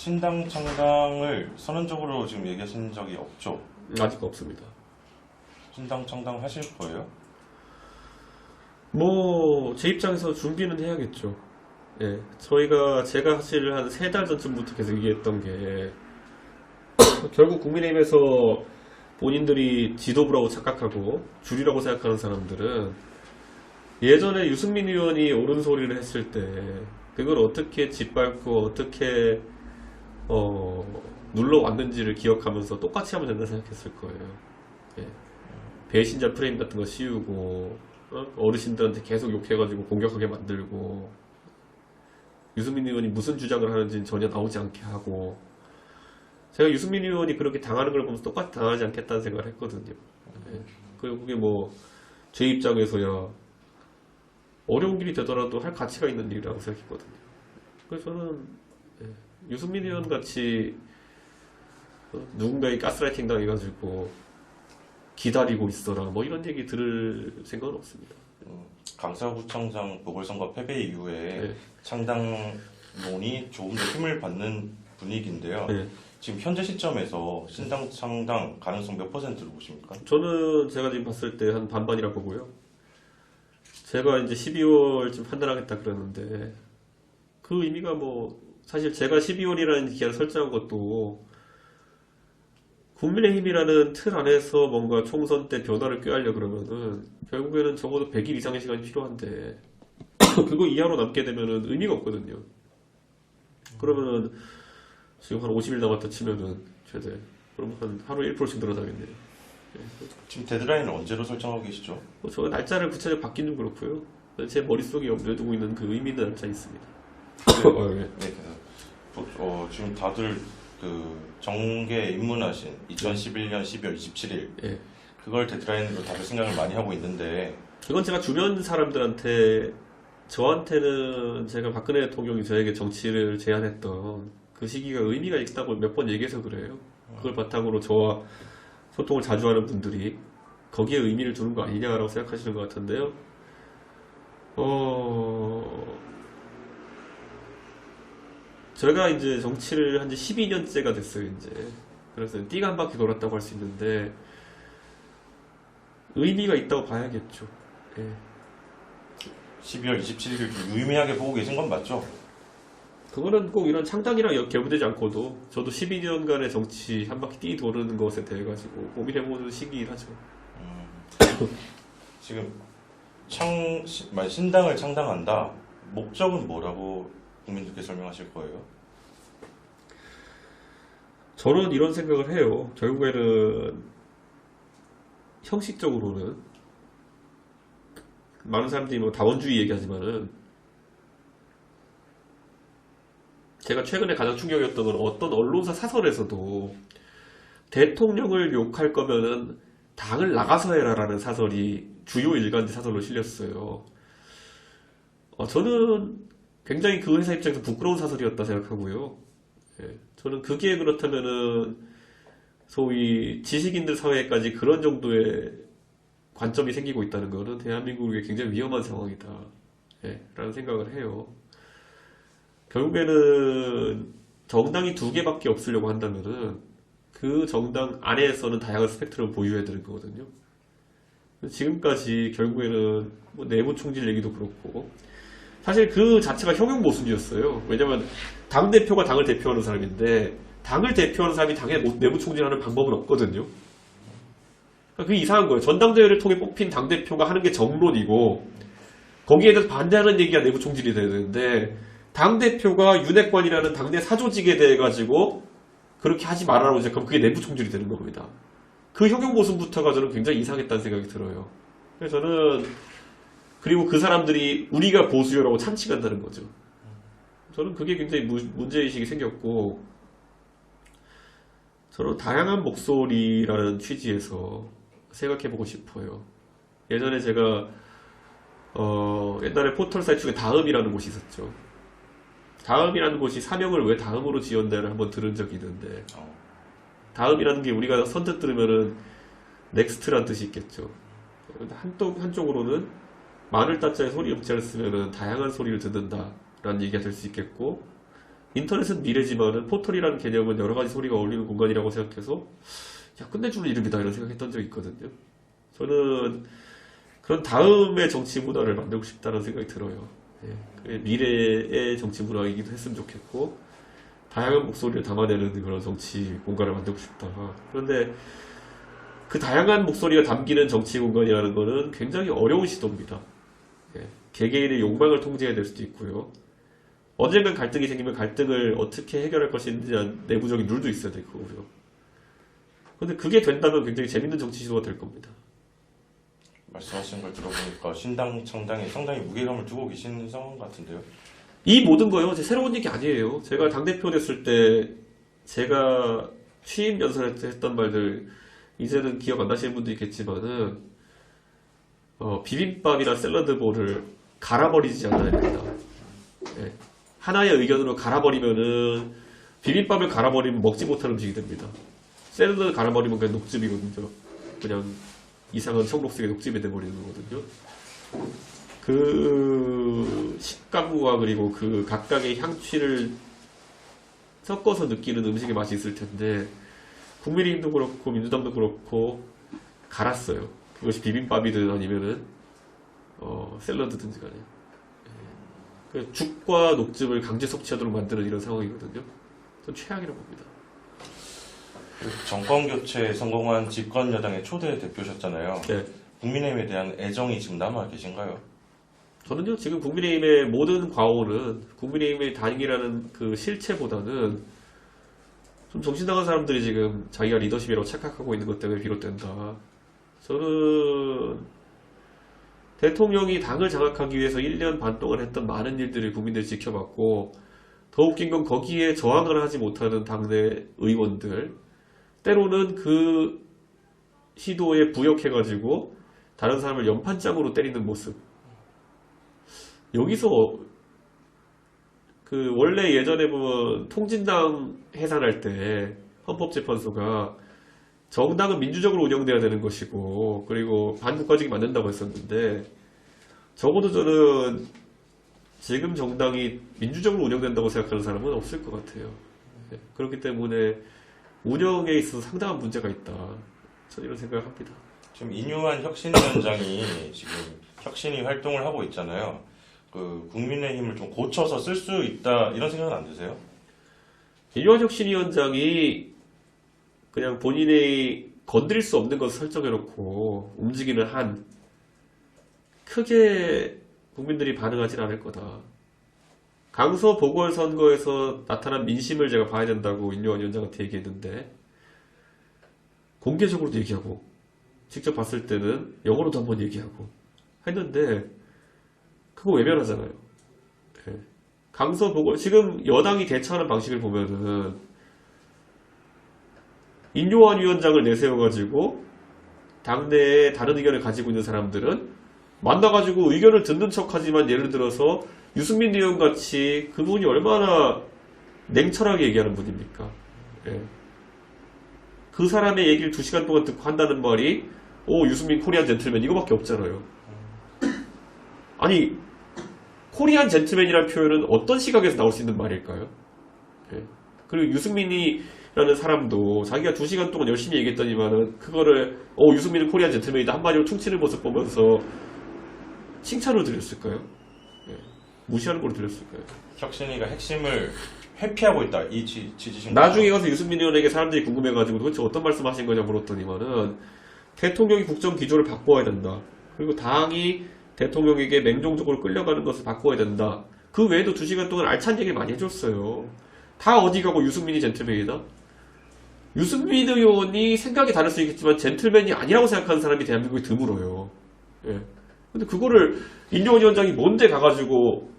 신당 창당을 선언적으로 지금 얘기하신 적이 없죠? 아직 없습니다. 신당 창당 하실 거예요? 뭐 제 입장에서 준비는 해야겠죠. 예, 제가 사실 한 3달 전쯤부터 계속 얘기했던 게 결국 국민의힘에서 본인들이 지도부라고 착각하고 주류라고 생각하는 사람들은 예전에 유승민 의원이 옳은 소리를 했을 때 그걸 어떻게 짓밟고 어떻게 눌러왔는지를 기억하면서 똑같이 하면 된다 생각했을 거예요. 예. 배신자 프레임 같은 거 씌우고 어르신들한테 계속 욕해가지고 공격하게 만들고 유승민 의원이 무슨 주장을 하는지는 전혀 나오지 않게 하고 제가 유승민 의원이 그렇게 당하는 걸 보면서 똑같이 당하지 않겠다는 생각을 했거든요. 예. 그리고 그게 뭐 제 입장에서야 어려운 길이 되더라도 할 가치가 있는 일이라고 생각했거든요. 그래서 저는 유승민 의원 같이 누군가의 가스라이팅 당해가지고 기다리고 있어라 뭐 이런 얘기 들을 생각은 없습니다. 강서구청장 보궐선거 패배 이후에 네. 창당론이 조금 더 힘을 받는 분위기인데요. 네. 지금 현재 시점에서 신당 창당 가능성 몇 %로 보십니까? 제가 지금 봤을 때 한 반반이라고 보고요. 제가 이제 12월쯤 판단하겠다 그러는데 그 의미가 뭐 사실 제가 12월이라는 기한을 설정한 것도 국민의힘이라는 틀 안에서 뭔가 총선 때 변화를 꾀하려 그러면은 결국에는 적어도 100일 이상의 시간이 필요한데 그거 이하로 남게 되면은 의미가 없거든요. 그러면은 지금 한 50일 남았다 치면은 최대 그럼 한 하루에 1%씩 늘어나겠네요. 지금 데드라인을 언제로 설정하고 계시죠? 저 날짜를 구체적으로 받기는 그렇고요. 제 머릿속에 염두에 두고 있는 그 의미 있는 날짜 있습니다. 네, 그래서 지금 다들 그 정계에 입문하신 2011년 12월 27일 예. 그걸 데드라인으로 다들 생각을 많이 하고 있는데 그건 제가 주변 사람들한테 저한테는 제가 박근혜 대통령이 저에게 정치를 제안했던 그 시기가 의미가 있다고 몇 번 얘기해서 그래요. 그걸 바탕으로 저와 소통을 자주 하는 분들이 거기에 의미를 두는 거 아니냐라고 생각하시는 것 같은데요. 제가 이제 정치를 한 지 12년째가 됐어요, 이제. 그래서 띠가 한 바퀴 돌았다고 할 수 있는데, 의미가 있다고 봐야겠죠. 예. 12월 27일을 유의미하게 보고 계신 건 맞죠? 그거는 꼭 이런 창당이랑 결부되지 않고도, 저도 12년간의 정치 한 바퀴 띠 도는 것에 대해 가지고 고민해보는 시기라죠. 지금 신당을 창당한다. 목적은 뭐라고 국민들께 설명하실 거예요? 저는 이런 생각을 해요. 결국에는 형식적으로는 많은 사람들이 뭐 다원주의 얘기하지만은 제가 최근에 가장 충격이었던 건 어떤 언론사 사설에서도 대통령을 욕할 거면은 당을 나가서 해라라는 사설이 주요 일간지 사설로 실렸어요. 저는 굉장히 그 회사 입장에서 부끄러운 사설이었다 생각하고요. 예, 저는 그게 그렇다면은 소위 지식인들 사회까지 그런 정도의 관점이 생기고 있다는 것은 대한민국에 굉장히 위험한 상황이다. 라는 생각을 해요. 결국에는 정당이 2개밖에 없으려고 한다면은 그 정당 안에서는 다양한 스펙트럼을 보유해야 되는 거거든요. 지금까지 결국에는 뭐 내부 총질 얘기도 그렇고 사실 그 자체가 형용 모순이었어요. 왜냐면 당대표가 당을 대표하는 사람인데 당을 대표하는 사람이 당의 내부 총질하는 방법은 없거든요. 그게 이상한 거예요. 전당대회를 통해 뽑힌 당대표가 하는 게 정론이고 거기에 대해서 반대하는 얘기가 내부 총질이 돼야 되는데 당대표가 윤핵관이라는 당내 사조직에 대해 가지고 그렇게 하지 말아라고 이제 그럼 그게 내부 총질이 되는 겁니다. 그 형용 모순부터가 저는 굉장히 이상했다는 생각이 들어요. 그래서 저는 그리고 그 사람들이 우리가 보수요라고 찬치간다는 거죠. 저는 그게 굉장히 문제의식이 생겼고 저는 다양한 목소리라는 취지에서 생각해보고 싶어요. 예전에 제가 옛날에 포털 사이트 중에 다음이라는 곳이 있었죠. 다음이라는 곳이 사명을 왜 다음으로 지었나를 한번 들은 적이 있는데 다음이라는 게 우리가 선뜻 들으면은 넥스트란 뜻이 있겠죠. 한쪽으로는 마늘 따자에 소리 음자를 쓰면은 다양한 소리를 듣는다 라는 얘기가 될 수 있겠고 인터넷은 미래지만은 포털이라는 개념은 여러 가지 소리가 어울리는 공간이라고 생각해서 야 끝내주는 이름이다 이런 생각했던 적이 있거든요. 저는 그런 다음의 정치 문화를 만들고 싶다는 생각이 들어요. 예, 그게 미래의 정치 문화이기도 했으면 좋겠고 다양한 목소리를 담아내는 그런 정치 공간을 만들고 싶다. 그런데 그 다양한 목소리가 담기는 정치 공간이라는 것은 굉장히 어려운 시도입니다. 예, 개개인의 욕망을 통제해야 될 수도 있고요. 언젠간 갈등이 생기면 갈등을 어떻게 해결할 것인지에 대한 내부적인 룰도 있어야 될 거고요. 근데 그게 된다면 굉장히 재밌는 정치 시도가 될 겁니다. 말씀하신 걸 들어보니까 신당 창당에 상당히 무게감을 두고 계시는 상황 같은데요. 이 모든 거요, 제 새로운 얘기 아니에요. 제가 당대표 됐을 때 제가 취임 연설할 때 했던 말들 이제는 기억 안 나시는 분도 있겠지만은 비빔밥이나 샐러드볼을 갈아버리지 않아야 된다. 예, 하나의 의견으로 갈아버리면은 비빔밥을 갈아버리면 먹지 못하는 음식이 됩니다. 샐러드 갈아버리면 그냥 녹즙이거든요. 그냥 이상한 청록색의 녹즙이 돼버리는 거거든요. 그 식감과 그리고 그 각각의 향취를 섞어서 느끼는 음식의 맛이 있을 텐데 국민의힘도 그렇고 민주당도 그렇고 갈았어요. 그것이 비빔밥이든 아니면은 샐러드든지 간에 그 죽과 녹즙을 강제 섭취하도록 만드는 이런 상황이거든요. 전 최악이라고 봅니다. 정권 교체에 성공한 집권 여당의 초대 대표셨잖아요. 네. 국민의힘에 대한 애정이 지금 남아 계신가요? 저는요, 지금 국민의힘의 모든 과오는 국민의힘의 당이라는 그 실체보다는 좀 정신 나간 사람들이 지금 자기가 리더십이라고 착각하고 있는 것 때문에 비롯된다. 저는 대통령이 당을 장악하기 위해서 1년 반 동안 했던 많은 일들을 국민들이 지켜봤고, 더 웃긴 건 거기에 저항을 하지 못하는 당내 의원들, 때로는 그 시도에 부역해가지고 다른 사람을 연판장으로 때리는 모습. 여기서 그 원래 예전에 보면 통진당 해산할 때 헌법재판소가 정당은 민주적으로 운영돼야 되는 것이고 그리고 반국가적이 맞는다고 했었는데 적어도 저는 지금 정당이 민주적으로 운영된다고 생각하는 사람은 없을 것 같아요. 그렇기 때문에 운영에 있어서 상당한 문제가 있다. 저는 이런 생각을 합니다. 지금 인유한 혁신위원장이 지금 혁신위 활동을 하고 있잖아요. 그 국민의힘을 좀 고쳐서 쓸 수 있다 이런 생각은 안 드세요? 인유한 혁신위원장이 그냥 본인의 건드릴 수 없는 것을 설정해놓고 움직이는 한 크게 국민들이 반응하진 않을 거다. 강서 보궐선거에서 나타난 민심을 제가 봐야 된다고 인유한 위원장한테 얘기했는데 공개적으로도 얘기하고 직접 봤을 때는 영어로도 한번 얘기하고 했는데 그거 외면하잖아요. 네. 강서 보궐 지금 여당이 대처하는 방식을 보면은 인요한 위원장을 내세워가지고 당내에 다른 의견을 가지고 있는 사람들은 만나가지고 의견을 듣는 척하지만 예를 들어서 유승민 의원 같이 그분이 얼마나 냉철하게 얘기하는 분입니까? 예. 그 사람의 얘기를 2시간 동안 듣고 한다는 말이 오 유승민 코리안 젠틀맨 이거밖에 없잖아요. 아니 코리안 젠틀맨이라는 표현은 어떤 시각에서 나올 수 있는 말일까요? 예. 그리고 유승민이라는 사람도 자기가 2시간 동안 열심히 얘기했더니만은 그거를 유승민은 코리안 젠틀맨이다 한마디로 퉁치는 모습 보면서 칭찬으로 들렸을까요? 예. 무시하는 걸로 들렸을까요? 혁신위가 핵심을 회피하고 있다 이 취지신 나중에 가서 유승민 의원에게 사람들이 궁금해가지고 도대체 어떤 말씀 하신 거냐 물었더니만은 대통령이 국정 기조를 바꿔야 된다. 그리고 당이 대통령에게 맹종적으로 끌려가는 것을 바꿔야 된다. 그 외에도 2시간 동안 알찬 얘기를 많이 해줬어요. 다 어디 가고 유승민이 젠틀맨이다? 유승민 의원이 생각이 다를 수 있겠지만 젠틀맨이 아니라고 생각하는 사람이 대한민국에 드물어요. 예. 근데 그거를 인요한 위원장이 뭔데 가가지고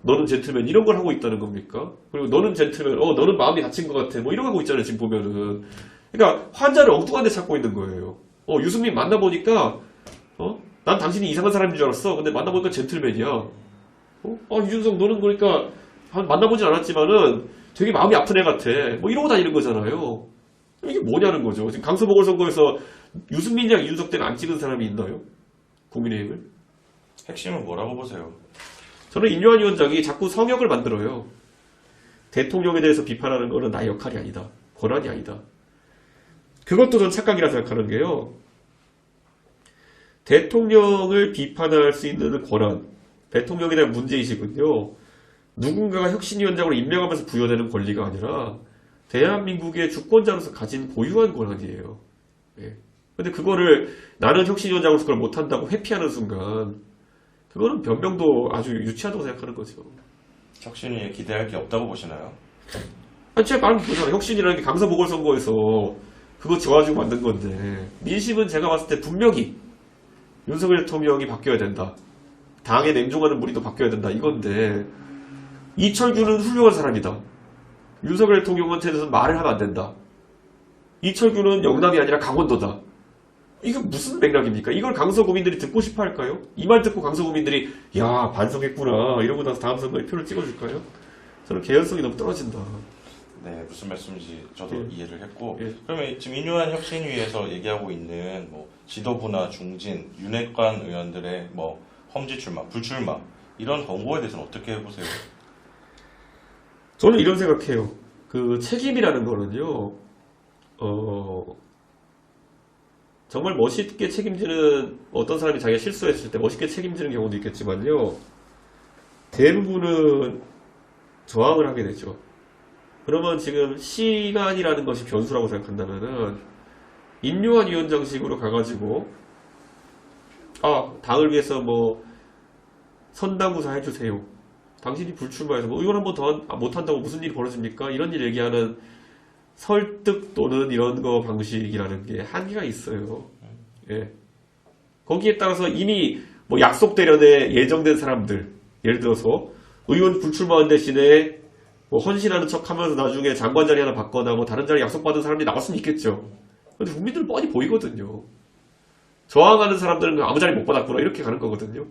너는 젠틀맨 이런 걸 하고 있다는 겁니까? 그리고 너는 젠틀맨 너는 마음이 다친 것 같아 뭐 이런 거 하고 있잖아요 지금 보면은. 그러니까 환자를 엉뚱한 데 찾고 있는 거예요. 유승민 만나보니까 난 당신이 이상한 사람인 줄 알았어. 근데 만나보니까 젠틀맨이야. 이준석 너는 그러니까 만나보진 않았지만은 되게 마음이 아픈 애 같아. 뭐 이러고 다니는 거잖아요. 이게 뭐냐는 거죠. 지금 강서 보궐선거에서 유승민이랑 이준석 때는 안 찍은 사람이 있나요? 국민의힘을? 핵심은 뭐라고 보세요? 저는 인요한 위원장이 자꾸 성역을 만들어요. 대통령에 대해서 비판하는 거는 나의 역할이 아니다. 권한이 아니다. 그것도 전 착각이라 생각하는 게요. 대통령을 비판할 수 있는 권한, 대통령에 대한 문제의식은요, 누군가가 혁신위원장으로 임명하면서 부여되는 권리가 아니라 대한민국의 주권자로서 가진 고유한 권한이에요. 예. 근데 그거를 나는 혁신위원장으로서 그걸 못한다고 회피하는 순간 그거는 변명도 아주 유치하다고 생각하는 거죠. 혁신위에 기대할 게 없다고 보시나요? 아니 제가 말한 거잖아요. 혁신이라는 게 강서 보궐선거에서 그거 지어가지고 만든 건데 민심은 제가 봤을 때 분명히 윤석열 대통령이 바뀌어야 된다. 당에 냉종하는 무리도 바뀌어야 된다. 이건데 이철규는 훌륭한 사람이다. 윤석열 대통령한테 대해서 말을 하면 안 된다. 이철규는 영남이 아니라 강원도다. 이게 무슨 맥락입니까? 이걸 강서 구민들이 듣고 싶어 할까요? 이 말 듣고 강서 구민들이 야 반성했구나 이러고 나서 다음 선거에 표를 찍어줄까요? 저는 개연성이 너무 떨어진다. 네, 무슨 말씀인지 저도 예. 이해를 했고 예. 그러면 지금 인유한 혁신위에서 얘기하고 있는 뭐 지도부나 중진, 윤핵관 의원들의 뭐 험지 출마, 불출마 이런 권고에 대해서는 어떻게 보세요? 저는 이런 생각해요. 그 책임이라는 거는요, 정말 멋있게 책임지는 어떤 사람이 자기가 실수했을 때 멋있게 책임지는 경우도 있겠지만요, 대부분은 저항을 하게 되죠. 그러면 지금 시간이라는 것이 변수라고 생각한다면은 인요한 위원장식으로 가가지고 당을 위해서 뭐 선당구사 해주세요. 당신이 불출마해서 뭐 의원 한 번 더 못한다고 무슨 일이 벌어집니까? 이런 일 얘기하는 설득 또는 이런 거 방식이라는 게 한계가 있어요. 예. 거기에 따라서 이미 뭐 약속 대련에 예정된 사람들, 예를 들어서 의원 불출마한 대신에 뭐 헌신하는 척 하면서 나중에 장관 자리 하나 받거나 뭐 다른 자리 약속받은 사람들이 나올 수는 있겠죠. 근데 국민들은 뻔히 보이거든요. 저항하는 사람들은 아무 자리 못 받았구나 이렇게 가는 거거든요.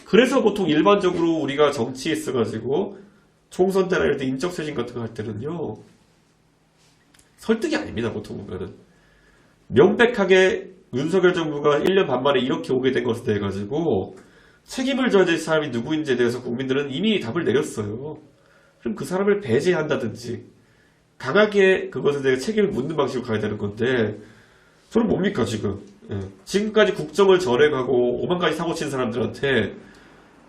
그래서 보통 일반적으로 우리가 정치에 써가지고 총선 때나 이럴 때 인적쇄신 같은 거 할 때는요, 설득이 아닙니다. 보통 보면은 명백하게 윤석열 정부가 1년 반 만에 이렇게 오게 된 것에 대해 가지고 책임을 져야 될 사람이 누구인지에 대해서 국민들은 이미 답을 내렸어요. 그럼 그 사람을 배제한다든지 강하게 그것에 대해 책임을 묻는 방식으로 가야 되는 건데 저는 뭡니까 지금? 예. 지금까지 국정을 전행하고 5만 가지 사고 친 사람들한테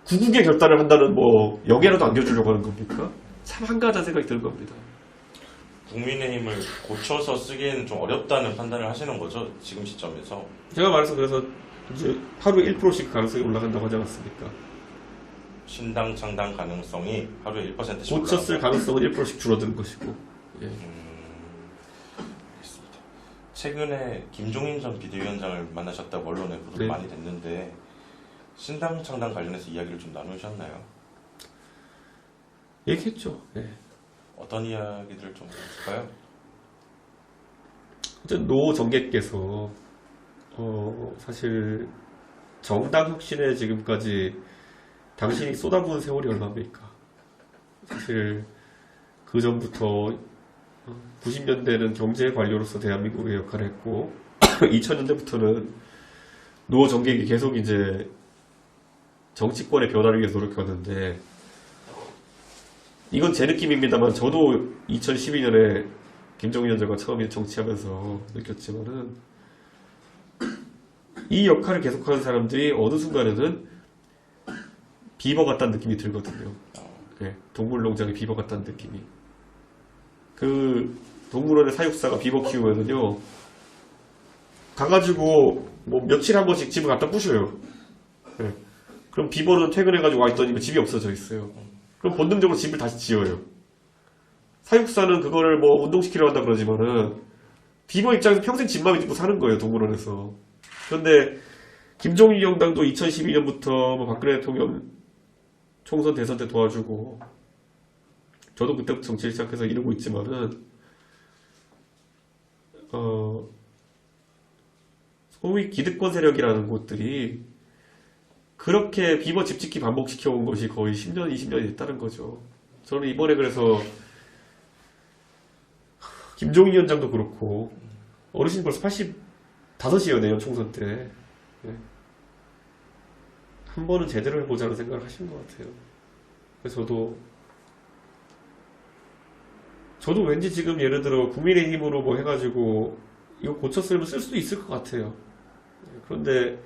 구국의 결단을 한다는 뭐 영예라도 안겨주려고 하는 겁니까? 참 한가하다는 생각이 드는 겁니다. 국민의힘을 고쳐서 쓰기에는 좀 어렵다는 판단을 하시는 거죠? 지금 시점에서. 제가 말해서 그래서 이제 하루에 1%씩 가능성이 올라간다고 하지 않았습니까? 신당 창당 가능성이 하루에 1%씩 고쳤을 가능성은 1%씩 줄어드는 것이고. 예. 알겠습니다. 최근에 김종인 전 비대위원장을 만나셨다고 언론에 보도 네. 많이 됐는데 신당 창당 관련해서 이야기를 좀 나누셨나요? 얘기했죠. 예. 어떤 이야기들 좀 있을까요? 어쨌든 노 정계께서 사실 정당 혁신에 지금까지 당신이 쏟아부은 세월이 얼마입니까? 사실 그 전부터 90년대는 경제 관료로서 대한민국의 역할을 했고 2000년대부터는 노 정객이 계속 이제 정치권의 변화를 위해서 노력했는데 이건 제 느낌입니다만 저도 2012년에 김정인 위원장과 처음 정치하면서 느꼈지만은 이 역할을 계속하는 사람들이 어느 순간에는 비버 같다는 느낌이 들거든요. 네, 동물농장의 비버 같다는 느낌이. 그 동물원의 사육사가 비버 키우면은요 가가지고 뭐 며칠에 한 번씩 집을 갖다 부셔요. 네. 그럼 비버는 퇴근해가지고 와 있더니 집이 없어져 있어요. 그럼 본능적으로 집을 다시 지어요. 사육사는 그거를 뭐 운동시키려 한다 그러지만은 비버 입장에서 평생 집만 짓고 사는 거예요, 동물원에서. 그런데 김종인 위원장도 2012년부터 뭐 박근혜 대통령 총선 대선 때 도와주고 저도 그때부터 정치를 시작해서 이러고 있지만은 소위 기득권 세력이라는 곳들이 그렇게 비버 집짓기 반복시켜 온 것이 거의 10년, 20년이 됐다는 거죠. 저는 이번에 그래서 김종인 위원장도 그렇고 어르신이 벌써 85이에요, 내년 총선 때. 네. 한 번은 제대로 해보자는 생각을 하신 것 같아요. 그래서 저도 저도 왠지 지금 예를 들어 국민의힘으로 뭐 해가지고 이거 고쳤으면 쓸 수도 있을 것 같아요. 그런데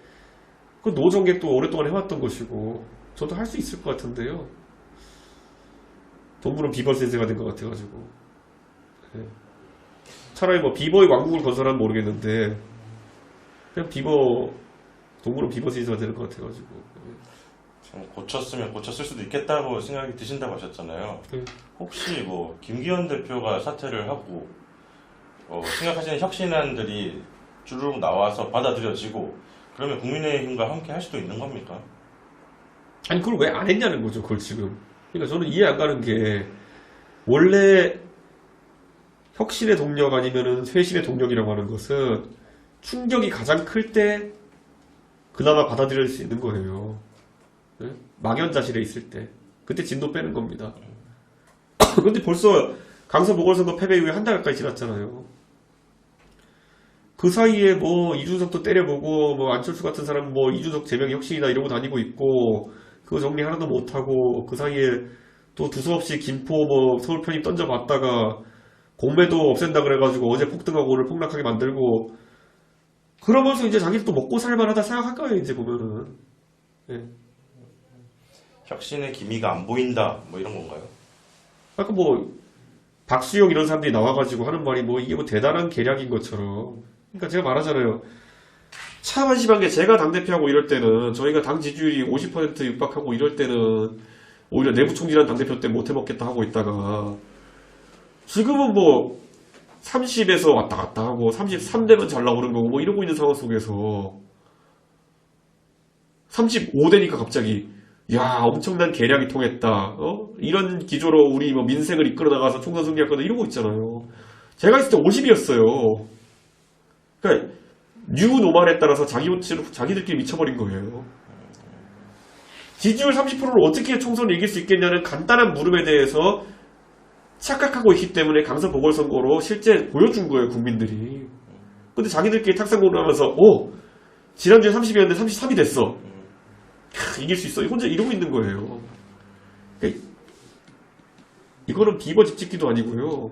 그 노정객도 오랫동안 해왔던 것이고 저도 할 수 있을 것 같은데요. 동물은 비버 센세가 된 것 같아가지고 네. 차라리 뭐 비버의 왕국을 건설하면 모르겠는데 그냥 동물은 비버 센세가 되는 것 같아가지고 참 고쳤으면 고쳤을 수도 있겠다고 생각이 드신다고 하셨잖아요. 네. 혹시 뭐 김기현 대표가 사퇴를 하고 생각하시는 혁신안들이 주르륵 나와서 받아들여지고 그러면 국민의힘과 함께 할 수도 있는 겁니까? 아니 그걸 왜 안 했냐는 거죠. 그걸 지금. 그러니까 저는 이해 안 가는 게 원래 혁신의 동력 아니면은 쇄신의 동력이라고 하는 것은 충격이 가장 클 때 그나마 받아들일 수 있는 거예요. 네? 막연자실에 있을 때 그때 진도 빼는 겁니다. 근데 벌써 강서 보궐선거 패배 이후에 한 달 가까이 지났잖아요. 그 사이에 뭐 이준석도 때려보고 뭐 안철수 같은 사람 뭐 이준석 제명의 혁신이다 이러고 다니고 있고 그거 정리 하나도 못하고 그 사이에 또 두서없이 김포 뭐 서울 편입 던져봤다가 공매도 없앤다 그래가지고 어제 폭등하고 오늘 폭락하게 만들고 그러면서 이제 자기도 또 먹고 살만하다 생각할 거예요 이제 보면은. 네. 혁신의 기미가 안 보인다 뭐 이런 건가요? 아까 뭐 박수영 이런 사람들이 나와가지고 하는 말이 뭐 이게 뭐 대단한 계략인 것처럼. 그러니까 제가 말하잖아요. 참 한심한 게 제가 당대표하고 이럴 때는 저희가 당 지지율이 50% 육박하고 이럴 때는 오히려 내부 총질한 당대표 때 못해먹겠다 하고 있다가 지금은 뭐 30에서 왔다 갔다 하고 33되면 잘 나오는 거고 뭐 이러고 있는 상황 속에서 35되니까 갑자기 야 엄청난 계략이 통했다 이런 기조로 우리 뭐 민생을 이끌어 나가서 총선 승리할 거다 이러고 있잖아요. 제가 있을 때 50이었어요. 그러니까 뉴 노말에 따라서 자기들끼리 미쳐버린 거예요. 지지율 30%를 어떻게 총선을 이길 수 있겠냐는 간단한 물음에 대해서 착각하고 있기 때문에 강서 보궐선거로 실제 보여준 거예요 국민들이. 근데 자기들끼리 탁상공을 하면서 지난주에 30이었는데 33이 됐어. 이길 수 있어. 혼자 이러고 있는 거예요. 그러니까 이거는 비버 집짓기도 아니고요.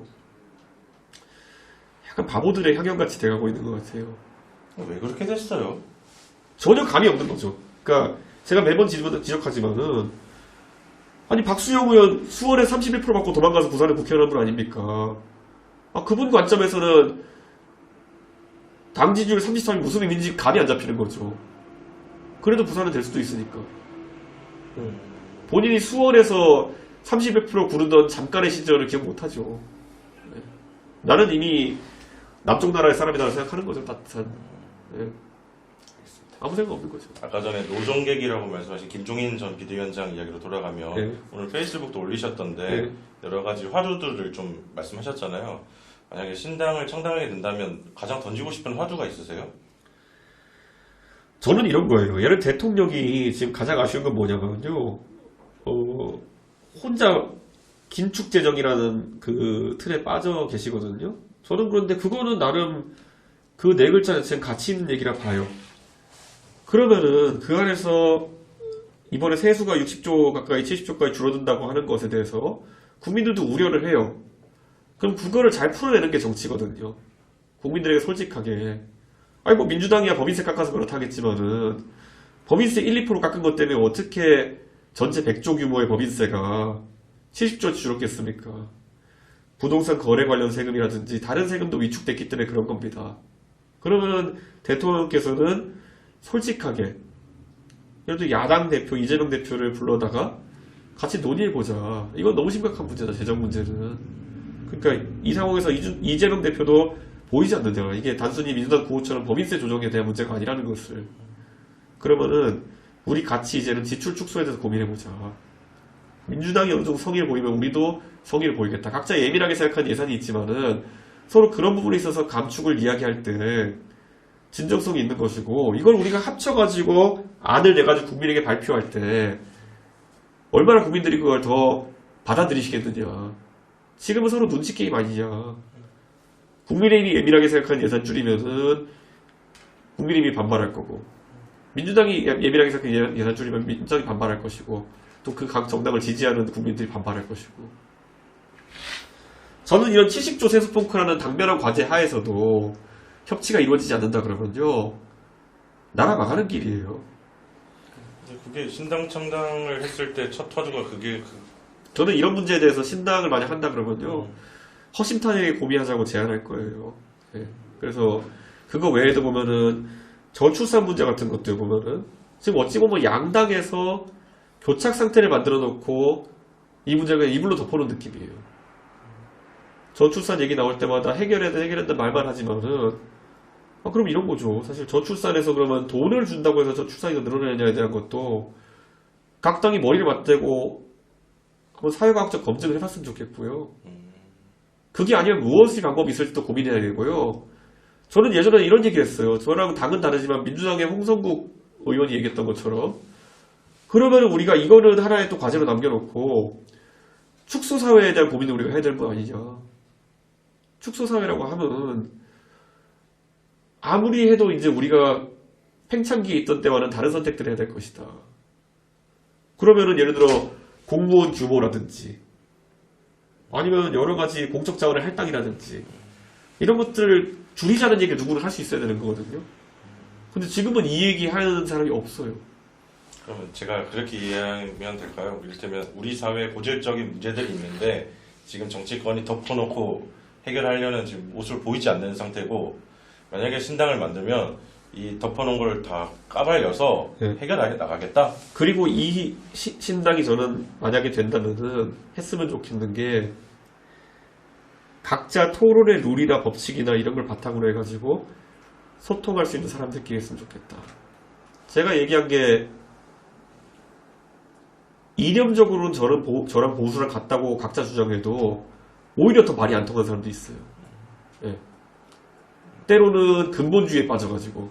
약간 바보들의 향연같이 돼가고 있는 것 같아요. 왜 그렇게 됐어요? 전혀 감이 없는 거죠. 그러니까 제가 매번 지적하지만은 아니 박수영 의원 수원에 31% 받고 도망가서 부산에 국회의원 한 분 아닙니까? 그분 관점에서는 당 지지율 33이 무슨 의미인지 감이 안 잡히는 거죠. 그래도 부산은 될 수도 있으니까. 본인이 수원에서 31% 구르던 잠깐의 시절을 기억 못하죠. 네. 나는 이미 남쪽 나라의 사람이라고 생각하는 거죠. 따뜻한. 네. 아무 생각 없는 거죠. 아까 전에 노정객이라고 말씀하신 김종인 전 비대위원장 이야기로 돌아가면 네. 오늘 페이스북도 올리셨던데 네. 여러 가지 화두들을 좀 말씀하셨잖아요. 만약에 신당을 창당하게 된다면 가장 던지고 싶은 화두가 있으세요? 저는 이런 거예요. 예를 대통령이 지금 가장 아쉬운 건 뭐냐면요. 혼자 긴축재정이라는 그 틀에 빠져 계시거든요. 저는 그런데 그거는 나름 그 네 글자 자체는 가치 있는 얘기라 봐요. 그러면은 그 안에서 이번에 세수가 60조 가까이 70조까지 줄어든다고 하는 것에 대해서 국민들도 우려를 해요. 그럼 그거를 잘 풀어내는 게 정치거든요. 국민들에게 솔직하게. 아니 뭐 민주당이야 법인세 깎아서 그렇다겠지만은 법인세 1, 2% 깎은 것 때문에 어떻게 전체 100조 규모의 법인세가 70조 줄었겠습니까? 부동산 거래 관련 세금이라든지 다른 세금도 위축됐기 때문에 그런 겁니다. 그러면 대통령께서는 솔직하게 예를 들어 야당 대표 이재명 대표를 불러다가 같이 논의해보자. 이건 너무 심각한 문제다. 재정 문제는. 그러니까 이 상황에서 이재명 대표도 보이지 않는데요. 이게 단순히 민주당 구호처럼 법인세 조정에 대한 문제가 아니라는 것을. 그러면은 우리 같이 이제는 지출 축소에 대해서 고민해보자. 민주당이 어느 정도 성의를 보이면 우리도 성의를 보이겠다. 각자 예민하게 생각하는 예산이 있지만은 서로 그런 부분에 있어서 감축을 이야기할 때 진정성이 있는 것이고 이걸 우리가 합쳐가지고 안을 내가지고 국민에게 발표할 때 얼마나 국민들이 그걸 더 받아들이시겠느냐. 지금은 서로 눈치 게임 아니냐. 국민의힘이 예민하게 생각하는 예산 줄이면은 국민의힘이 반발할 거고 민주당이 예민하게 생각하는 예산 줄이면 민주당이 반발할 것이고 또 그 각 정당을 지지하는 국민들이 반발할 것이고 저는 이런 70조 세수펑크라는 당면한 과제 하에서도 협치가 이루어지지 않는다 그러면요, 나라 망하는 길이에요. 그게 신당 창당을 했을 때 첫 화두가 그게 저는 이런 문제에 대해서 신당을 만약 한다 그러면요, 허심탄회하게 고민하자고 제안할 거예요. 예. 그래서 그거 외에도 보면은 저출산 문제 같은 것들 보면은 지금 어찌 보면 양당에서 교착 상태를 만들어 놓고 이 문제를 이불로 덮어놓은 느낌이에요. 저출산 얘기 나올 때마다 해결한다 말만 하지만은, 그럼 이런 거죠. 사실 저출산에서 그러면 돈을 준다고 해서 저출산이 더 늘어나느냐에 대한 것도 각 당이 머리를 맞대고 한번 사회과학적 검증을 해봤으면 좋겠고요. 그게 아니면 무엇의 방법이 있을지도 고민해야 되고요. 저는 예전에 이런 얘기 했어요. 저랑 당은 다르지만 민주당의 홍성국 의원이 얘기했던 것처럼, 그러면 우리가 이거는 하나의 또 과제로 남겨놓고 축소사회에 대한 고민을 우리가 해야 되는 거 아니냐. 축소사회라고 하면 아무리 해도 이제 우리가 팽창기에 있던 때와는 다른 선택들을 해야 될 것이다. 그러면은 예를 들어 공무원 규모라든지 아니면 여러 가지 공적 자원의 할당이라든지 이런 것들을 줄이자는 얘기를 누구는 할 수 있어야 되는 거거든요. 근데 지금은 이 얘기 하는 사람이 없어요. 그러면 제가 그렇게 이해하면 될까요? 이를테면 우리 사회에 고질적인 문제들이 있는데 지금 정치권이 덮어놓고 해결하려는 지금 모습을 보이지 않는 상태고, 만약에 신당을 만들면 이 덮어놓은 걸 다 까발려서 네. 해결해 나가겠다? 그리고 이 신당이 저는 만약에 된다면은 했으면 좋겠는 게, 각자 토론의 룰이나 법칙이나 이런 걸 바탕으로 해가지고 소통할 수 있는 사람들끼리 했으면 좋겠다. 제가 얘기한 게 이념적으로는 저랑 보수랑 같다고 각자 주장해도 오히려 더 말이 안 통하는 사람도 있어요. 예. 때로는 근본주의에 빠져가지고,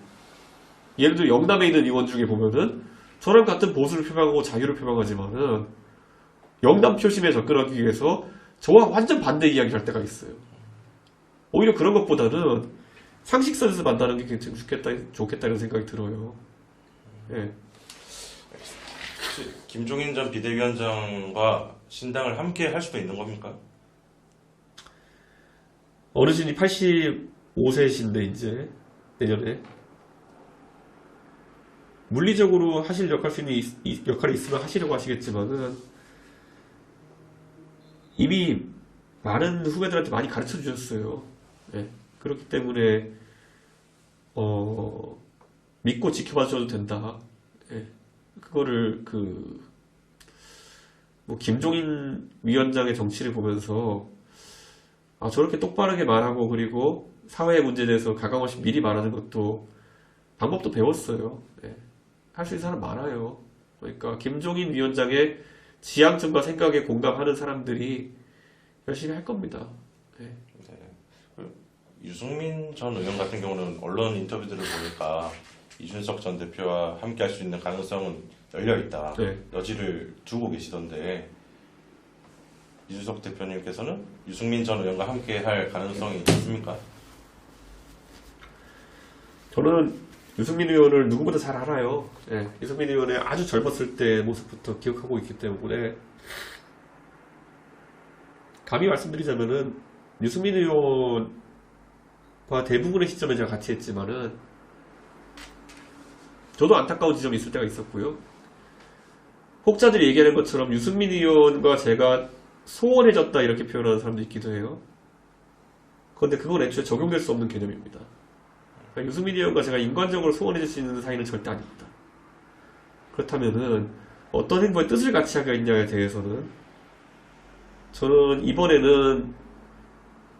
예를 들어 영남에 있는 의원 중에 보면은 저랑 같은 보수를 표방하고 자유를 표방하지만은 영남 표심에 접근하기 위해서 저와 완전 반대 이야기를 할 때가 있어요. 오히려 그런 것보다는 상식선에서 만나는 게 굉장히 좋겠다는 생각이 들어요. 예. 혹시 김종인 전 비대위원장과 신당을 함께 할 수도 있는 겁니까? 어르신이 85세이신데 이제 내년에 물리적으로 하실 역할이 있으면 하시려고 하시겠지만은 이미 많은 후배들한테 많이 가르쳐 주셨어요. 네. 그렇기 때문에 믿고 지켜봐 줘도 된다. 네. 그거를 김종인 위원장의 정치를 보면서 저렇게 똑바르게 말하고, 그리고 사회의 문제에 대해서 가감없이 미리 말하는 것도 방법도 배웠어요. 네. 할 수 있는 사람 많아요. 그러니까 김종인 위원장의 지향점과 생각에 공감하는 사람들이 열심히 할 겁니다. 네. 네. 유승민 전 의원 같은 경우는 언론 인터뷰들을 보니까 이준석 전 대표와 함께 할 수 있는 가능성은 열려있다. 네. 여지를 두고 계시던데, 이준석 대표님께서는 유승민 전 의원과 함께 할 가능성이 있습니까? 저는 유승민 의원을 누구보다 잘 알아요. 네. 유승민 의원의 아주 젊었을 때 모습부터 기억하고 있기 때문에 감히 말씀드리자면은 유승민 의원과 대부분의 시점에 제가 같이 했지만은 저도 안타까운 지점이 있을 때가 있었고요. 혹자들이 얘기하는 것처럼 유승민 의원과 제가 소원해졌다 이렇게 표현하는 사람도 있기도 해요. 그런데 그건 애초에 적용될 수 없는 개념입니다. 그러니까 유승민 의원과 제가 인간적으로 소원해질 수 있는 사이는 절대 아닙니다. 그렇다면은 어떤 행보의 뜻을 같이 하겠냐에 대해서는 저는 이번에는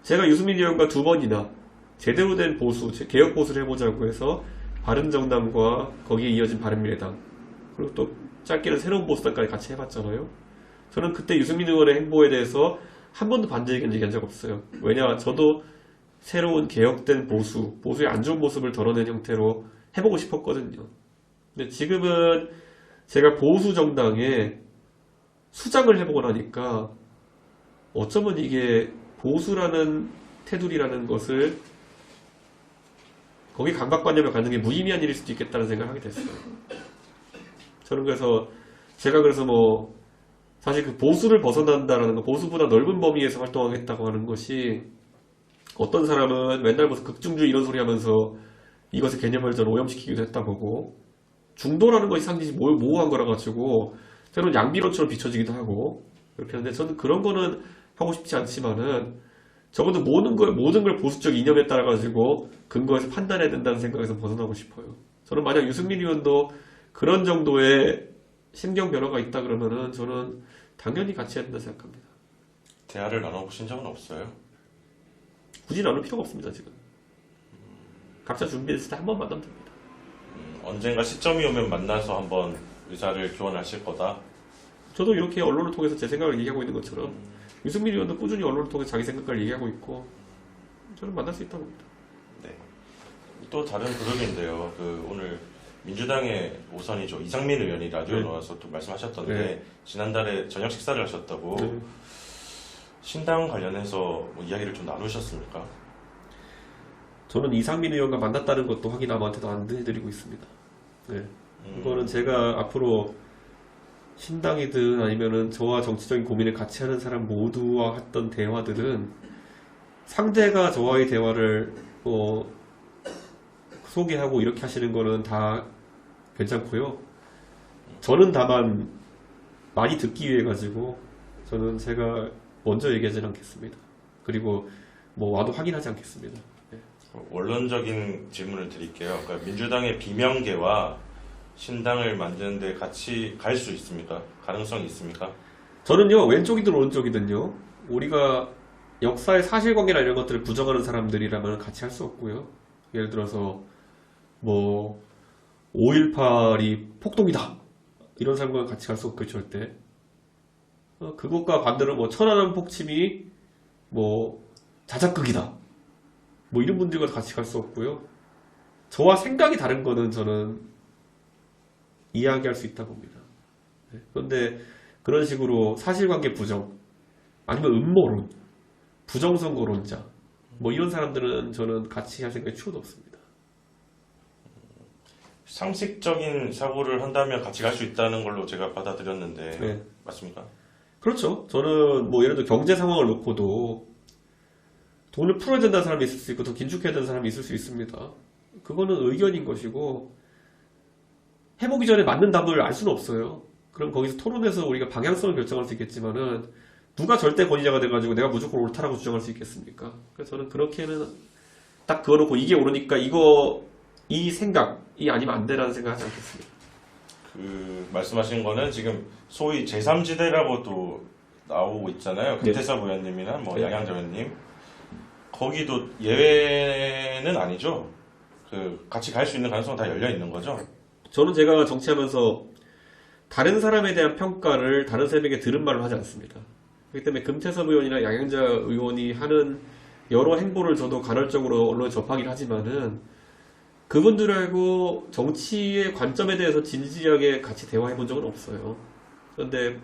제가 유승민 의원과 2번이나 제대로 된 보수, 개혁 보수를 해보자고 해서 바른정당과 거기에 이어진 바른미래당, 그리고 또 짧게는 새로운 보수당까지 같이 해봤잖아요. 저는 그때 유승민 의원의 행보에 대해서 한 번도 반대 의견 얘기한 적 없어요. 왜냐, 저도 새로운 개혁된 보수의 안 좋은 모습을 덜어낸 형태로 해보고 싶었거든요. 근데 지금은 제가 보수 정당에 수장을 해보고 나니까 어쩌면 이게 보수라는 테두리라는 것을 거기 강박관념을 갖는 게 무의미한 일일 수도 있겠다는 생각을 하게 됐어요. 저는 그래서 제가 사실 그 보수를 벗어난다라는 거, 보수보다 넓은 범위에서 활동하겠다고 하는 것이 어떤 사람은 맨날 무슨 극중주의 이런 소리 하면서 이것의 개념을 전 오염시키기도 했다 보고, 중도라는 것이 상당히 모호한 거라 가지고 때로는 양비론처럼 비춰지기도 하고 그렇게 하는데, 저는 그런 거는 하고 싶지 않지만은 적어도 모든 걸 보수적 이념에 따라 가지고 근거해서 판단해야 된다는 생각에서 벗어나고 싶어요. 저는 만약 유승민 의원도 그런 정도의 심경 변화가 있다 그러면은 저는 당연히 같이 해야 된다 생각합니다. 대화를 나눠보신 적은 없어요? 굳이 나눌 필요가 없습니다. 지금 각자 준비했을 때 한 번 만나면 됩니다. 언젠가 시점이 오면 만나서 한번 의사를 교환하실 거다. 저도 이렇게 언론을 통해서 제 생각을 얘기하고 있는 것처럼 유승민 의원도 꾸준히 언론을 통해 자기 생각을 얘기하고 있고, 저는 만날 수 있다고 봅니다. 네. 또 다른 그룹인데요. 오늘 민주당의 오선이죠. 이상민 의원이 라디오에 네. 나와서 또 말씀하셨던데, 네. 지난달에 저녁 식사를 하셨다고. 네. 신당 관련해서 뭐 이야기를 좀 나누셨습니까? 저는 이상민 의원과 만났다는 것도 확인 아무한테도 안 해드리고 있습니다. 네. 그거는 제가 앞으로 신당이든 아니면은 저와 정치적인 고민을 같이 하는 사람 모두와 했던 대화들은 상대가 저와의 대화를 소개하고 이렇게 하시는 거는 다 괜찮고요. 저는 다만 많이 듣기 위해 가지고 저는 제가 먼저 얘기하지 않겠습니다. 그리고 뭐 와도 확인하지 않겠습니다. 네. 원론적인 질문을 드릴게요. 그러니까 민주당의 비명계와 신당을 만드는데 같이 갈 수 있습니까? 가능성이 있습니까? 저는요, 왼쪽이든 오른쪽이든요, 우리가 역사의 사실관계나 이런 것들을 부정하는 사람들이라면 같이 할 수 없고요. 예를 들어서 뭐 5.18이 폭동이다 이런 사람과 같이 갈 수 없고, 절대. 그것과 반대로 뭐 천안함 폭침이 뭐 자작극이다 뭐 이런 분들과 같이 갈 수 없고요. 저와 생각이 다른 거는 저는 이야기할 수 있다고 봅니다. 그런데 그런 식으로 사실관계 부정, 아니면 음모론, 부정선거론자 뭐 이런 사람들은 저는 같이 할 생각이 추호도 없습니다. 상식적인 사고를 한다면 같이 갈 수 있다는 걸로 제가 받아들였는데, 네. 맞습니까? 그렇죠. 저는 뭐 예를 들어 경제 상황을 놓고도 돈을 풀어야 된다는 사람이 있을 수 있고 더 긴축해야 되는 사람이 있을 수 있습니다. 그거는 의견인 것이고, 해보기 전에 맞는 답을 알 수는 없어요. 그럼 거기서 토론해서 우리가 방향성을 결정할 수 있겠지만은 누가 절대 권위자가 돼가지고 내가 무조건 옳다라고 주장할 수 있겠습니까? 그래서 저는 그렇게는 딱 그어놓고 이게 옳으니까 이 생각이 아니면 안 되라는 생각하지 않겠습니다. 말씀하신 거는 지금 소위 제3지대라고도 나오고 있잖아요. 금태섭 의원님이나 뭐 네. 양양자 의원님. 거기도 예외는 아니죠? 같이 갈 수 있는 가능성은 다 열려 있는 거죠? 저는 제가 정치하면서 다른 사람에 대한 평가를 다른 사람에게 들은 말로 하지 않습니다. 그렇기 때문에 금태섭 의원이나 양양자 의원이 하는 여러 행보를 저도 간헐적으로 언론에 접하긴 하지만은 그분들하고 정치의 관점에 대해서 진지하게 같이 대화해 본 적은 없어요. 그런데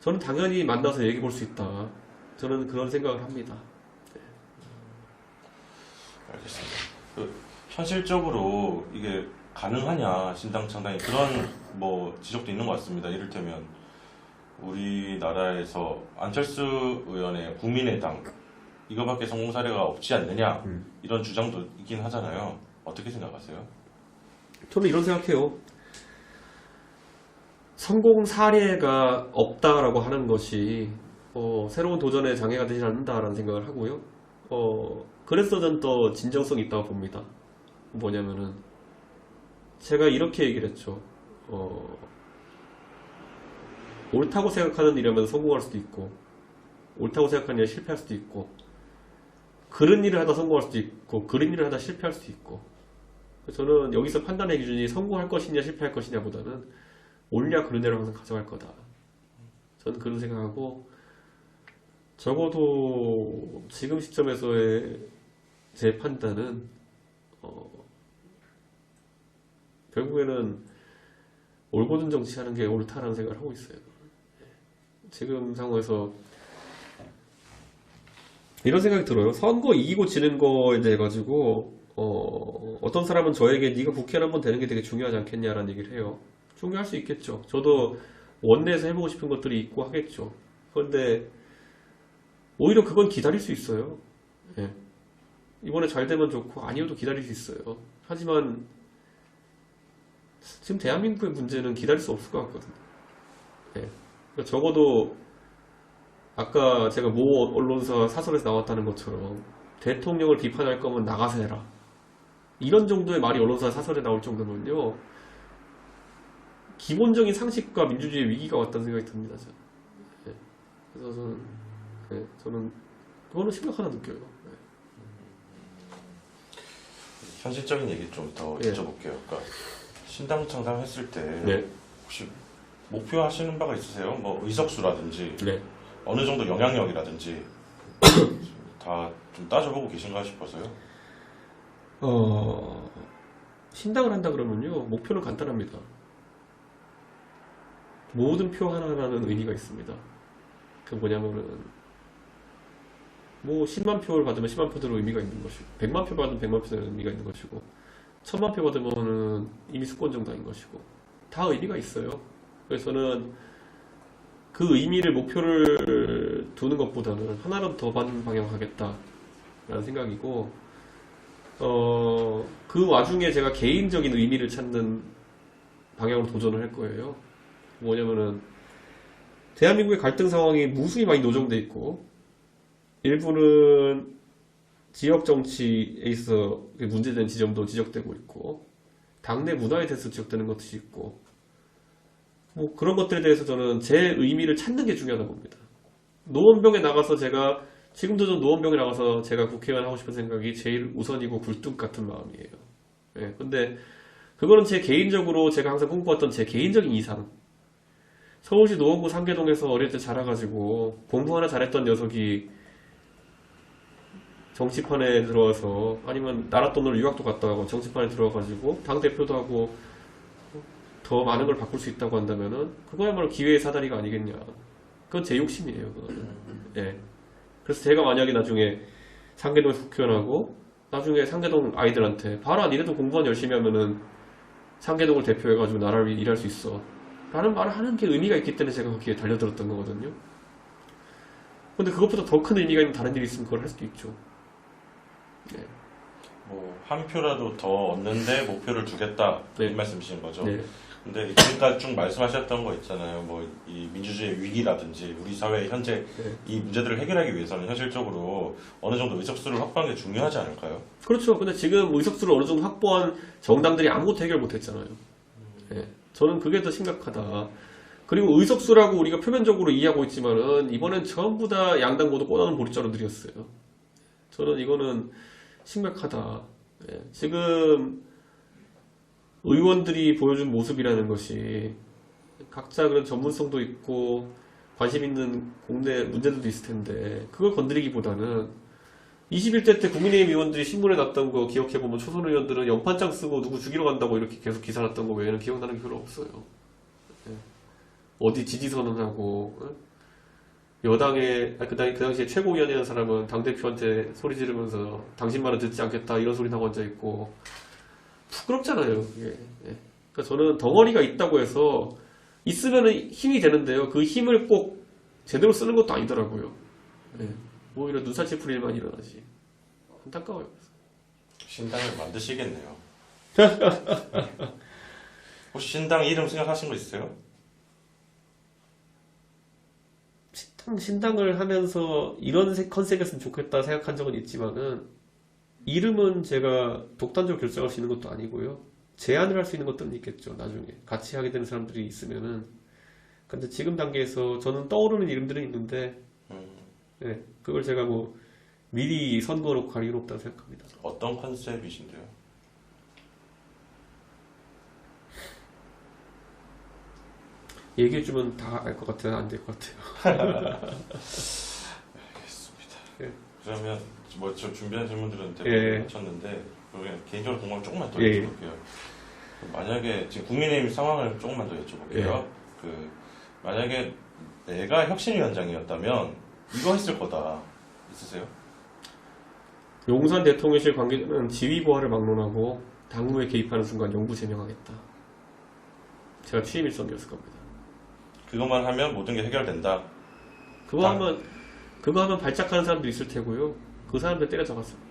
저는 당연히 만나서 얘기해 볼 수 있다. 저는 그런 생각을 합니다. 알겠습니다. 현실적으로 이게 가능하냐, 신당 창당이, 그런 뭐 지적도 있는 것 같습니다. 이를테면 우리나라에서 안철수 의원의 국민의당 이거밖에 성공 사례가 없지 않느냐, 이런 주장도 있긴 하잖아요. 어떻게 생각하세요? 저는 이런 생각해요. 성공 사례가 없다라고 하는 것이 새로운 도전의 장애가 되지 않는다라는 생각을 하고요. 그래서 저는 더 진정성이 있다고 봅니다. 뭐냐면은 제가 이렇게 얘기를 했죠. 옳다고 생각하는 일이라면 성공할 수도 있고, 옳다고 생각하는 일에 실패할 수도 있고, 그런 일을 하다 성공할 수도 있고, 그런 일을 하다 실패할 수도 있고. 저는 여기서 판단의 기준이 성공할 것이냐 실패할 것이냐 보다는 옳냐 그르냐를 항상 가져갈 거다. 저는 그런 생각하고, 적어도 지금 시점에서의 제 판단은 결국에는 올곧은 정치하는 게 옳다라는 생각을 하고 있어요. 지금 상황에서 이런 생각이 들어요. 선거 이기고 지는 거에 대해 가지고 어떤 사람은 저에게 네가 국회의원 한번 되는 게 되게 중요하지 않겠냐라는 얘기를 해요. 중요할 수 있겠죠. 저도 원내에서 해보고 싶은 것들이 있고 하겠죠. 그런데 오히려 그건 기다릴 수 있어요. 예. 이번에 잘 되면 좋고 아니어도 기다릴 수 있어요. 하지만 지금 대한민국의 문제는 기다릴 수 없을 것 같거든요. 예. 그러니까 적어도 아까 제가 모 언론사 사설에서 나왔다는 것처럼 대통령을 비판할 거면 나가서 해라. 이런 정도의 말이 언론사 사설에 나올 정도면요. 기본적인 상식과 민주주의의 위기가 왔다는 생각이 듭니다. 저는. 예. 그래서 저는 그거는 심각하다 느껴요. 예. 현실적인 얘기 좀 더 예. 여쭤볼게요. 그러니까 신당 창당했을 때 네. 혹시 목표하시는 바가 있으세요? 뭐 의석수라든지 네. 어느 정도 영향력이라든지 다 좀 따져보고 계신가 싶어서요. 신당을 한다 그러면요. 목표는 간단합니다. 모든 표 하나하나는 의미가 있습니다. 그 뭐냐면은 뭐 10만 표를 받으면 10만 표대로 의미가 있는 것이고 100만 표 받으면 100만 표대로 의미가 있는 것이고 1000만 표 받으면은 이미 수권 정당인 것이고 다 의미가 있어요. 그래서 저는 그 의미를 목표를 두는 것보다는 하나라도 더 받는 방향으로 하겠다라는 생각이고 그 와중에 제가 개인적인 의미를 찾는 방향으로 도전을 할 거예요. 뭐냐면은 대한민국의 갈등 상황이 무수히 많이 노정돼 있고 일부는 지역 정치에 있어 문제된 지점도 지적되고 있고 당내 문화에 대해서 지적되는 것이 있고 뭐 그런 것들에 대해서 저는 제 의미를 찾는 게 중요하다고 봅니다. 노원병에 나가서 제가 지금도 좀 노원병에 나가서 제가 국회의원 하고 싶은 생각이 제일 우선이고 굴뚝 같은 마음이에요. 예, 근데 그거는 제 개인적으로 제가 항상 꿈꿔왔던 제 개인적인 이상. 서울시 노원구 상계동에서 어릴 때 자라가지고 공부 하나 잘했던 녀석이 정치판에 들어와서 아니면 나라 돈으로 유학도 갔다 오고 정치판에 들어와가지고 당대표도 하고 더 많은 걸 바꿀 수 있다고 한다면은 그거야말로 기회의 사다리가 아니겠냐. 그건 제 욕심이에요. 그거는. 예. 그래서 제가 만약에 나중에 상계동에서 국회의원하고 나중에 상계동 아이들한테 봐라 니네도 공부만 열심히 하면은 상계동을 대표해가지고 나라를 위해 일할 수 있어 라는 말을 하는 게 의미가 있기 때문에 제가 거기에 달려들었던 거거든요. 근데 그것보다 더 큰 의미가 있는 다른 일이 있으면 그걸 할 수도 있죠. 네. 뭐 한 표라도 더 얻는데 목표를 두겠다 네. 이 말씀이신 거죠. 네. 근데 지금까지 쭉 말씀하셨던 거 있잖아요. 뭐 이 민주주의 위기라든지 우리 사회의 현재 네. 이 문제들을 해결하기 위해서는 현실적으로 어느 정도 의석수를 확보하는 게 중요하지 않을까요? 그렇죠. 근데 지금 의석수를 어느 정도 확보한 정당들이 아무것도 해결 못했잖아요. 네. 저는 그게 더 심각하다. 그리고 의석수라고 우리가 표면적으로 이해하고 있지만은 이번엔 전부 다 양당 모두 꼬나는 보릿자루들이었어요. 저는 이거는 심각하다. 예, 지금 의원들이 보여준 모습이라는 것이 각자 그런 전문성도 있고 관심 있는 공내 문제들도 있을 텐데 그걸 건드리기보다는 21대 때 국민의힘 의원들이 신문에 났던 거 기억해보면 초선 의원들은 연판장 쓰고 누구 죽이러 간다고 이렇게 계속 기사 났던 거 외에는 기억나는 게 별로 없어요. 예. 어디 지지선언하고 여당의 그 당시에 최고위원이라는 사람은 당대표한테 소리 지르면서 당신 말은 듣지 않겠다 이런 소리 나고 앉아있고 부끄럽잖아요. 그게. 예. 그러니까 저는 덩어리가 있다고 해서 있으면 힘이 되는데요. 그 힘을 꼭 제대로 쓰는 것도 아니더라고요. 예. 오히려 눈살 찌푸릴 일만 일어나지. 안타까워요. 신당을 만드시겠네요. 혹시 신당 이름 생각하신 거 있으세요? 신당을 하면서 이런 컨셉이었으면 좋겠다 생각한 적은 있지만은 이름은 제가 독단적으로 결정할 수 있는 것도 아니고요. 제안을 할 수 있는 것들은 있겠죠. 나중에 같이 하게 되는 사람들이 있으면은. 근데 지금 단계에서 저는 떠오르는 이름들은 있는데 네, 그걸 제가 뭐 미리 선거로 갈 이유는 없다고 생각합니다. 어떤 컨셉이신데요? 얘기해주면 다 알 것 같아요? 안 될 것 같아요? 알겠습니다. 네. 그러면 뭐 저 준비한 질문들은 예. 대부분 마쳤는데 그러면 개인적으로 궁금한 조금만 더 예. 여쭤볼게요. 만약에 지금 국민의힘 상황을 조금만 더 여쭤볼게요. 예. 그 만약에 내가 혁신위원장이었다면 이거 했을 거다 있으세요? 용산 대통령실 관계자는 지위보화를 막론하고 당무에 개입하는 순간 영구 제명하겠다. 제가 취임 일성이었을 겁니다. 그것만 하면 모든 게 해결된다. 그거 하면 발작하는 사람도 있을 테고요. 그 사람들 때려잡았습니다.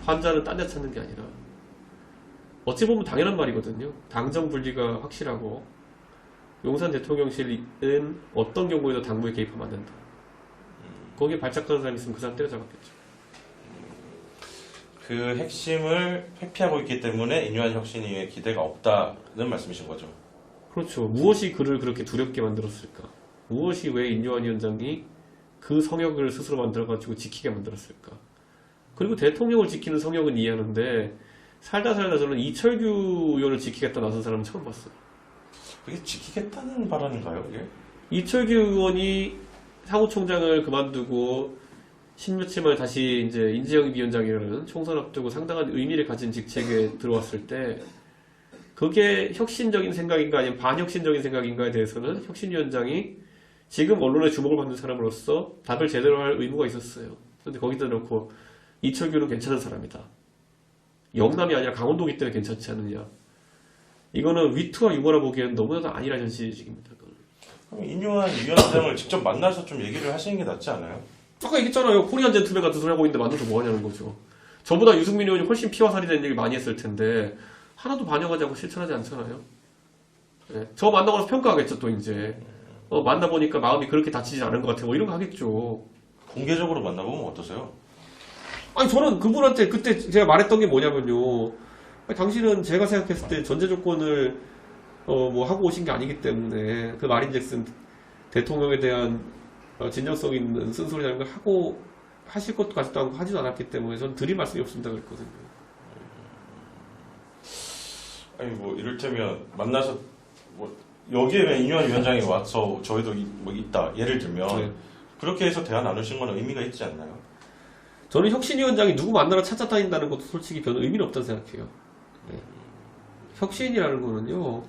환자는 딴 데 찾는 게 아니라 어찌 보면 당연한 말이거든요. 당정 분리가 확실하고 용산 대통령실은 어떤 경우에도 당무에 개입하면 안 된다. 거기에 발작하는 사람이 있으면 그 사람 때려잡았겠죠. 그 핵심을 회피하고 있기 때문에 인유한 혁신위에 기대가 없다는 말씀이신 거죠. 그렇죠. 무엇이 그를 그렇게 두렵게 만들었을까? 무엇이 왜 인유한 위원장이 그 성역을 스스로 만들어가지고 지키게 만들었을까? 그리고 대통령을 지키는 성역은 이해하는데 살다 저는 이철규 의원을 지키겠다 나선 사람은 처음 봤어요. 그게 지키겠다는 발언인가요, 이게? 이철규 의원이 사무총장을 그만두고 십몇칠 만에 다시 이제 인재영입 위원장이라는 총선 앞두고 상당한 의미를 가진 직책에 들어왔을 때 그게 혁신적인 생각인가 아니면 반혁신적인 생각인가에 대해서는 혁신위원장이 지금 언론의 주목을 받는 사람으로서 답을 제대로 할 의무가 있었어요. 그런데 거기다 놓고 이철규는 괜찮은 사람이다. 영남이 아니라 강원도기 때문에 괜찮지 않느냐. 이거는 위트와 유머라 보기에는 너무나도 아니라 현실직입니다. 그럼 인유한 위원장을 직접 만나서 좀 얘기를 하시는 게 낫지 않아요? 아까 얘기했잖아요. 코리안 젠틀맨 같은 소리 하고 있는데 만나서 뭐 하냐는 거죠. 저보다 유승민 의원이 훨씬 피와 살이 된 얘기 많이 했을 텐데 하나도 반영하지 않고 실천하지 않잖아요. 네. 저 만나고 나서 평가하겠죠. 또 이제 만나보니까 마음이 그렇게 다치지 않은 것 같아. 뭐 이런 거 하겠죠. 공개적으로 만나보면 어떠세요? 아니 저는 그분한테 그때 제가 말했던 게 뭐냐면요. 아니, 당신은 제가 생각했을 때 전제 조건을 뭐 하고 오신 게 아니기 때문에 그 마린잭슨 대통령에 대한 진정성 있는 쓴소리라는 걸 하고 하실 것도 같지도 않고 하지도 않았기 때문에 전 드릴 말씀이 없습니다 그랬거든요. 아니 뭐 이를테면 만나서 뭐 여기에 왜 인유한 위원장이 와서 저희도 뭐 있다 예를 들면 네. 그렇게 해서 대화 나누신 건 의미가 있지 않나요? 저는 혁신위원장이 누구 만나러 찾아다닌다는 것도 솔직히 별로 의미는 없다고 생각해요. 네. 혁신이라는 거는요.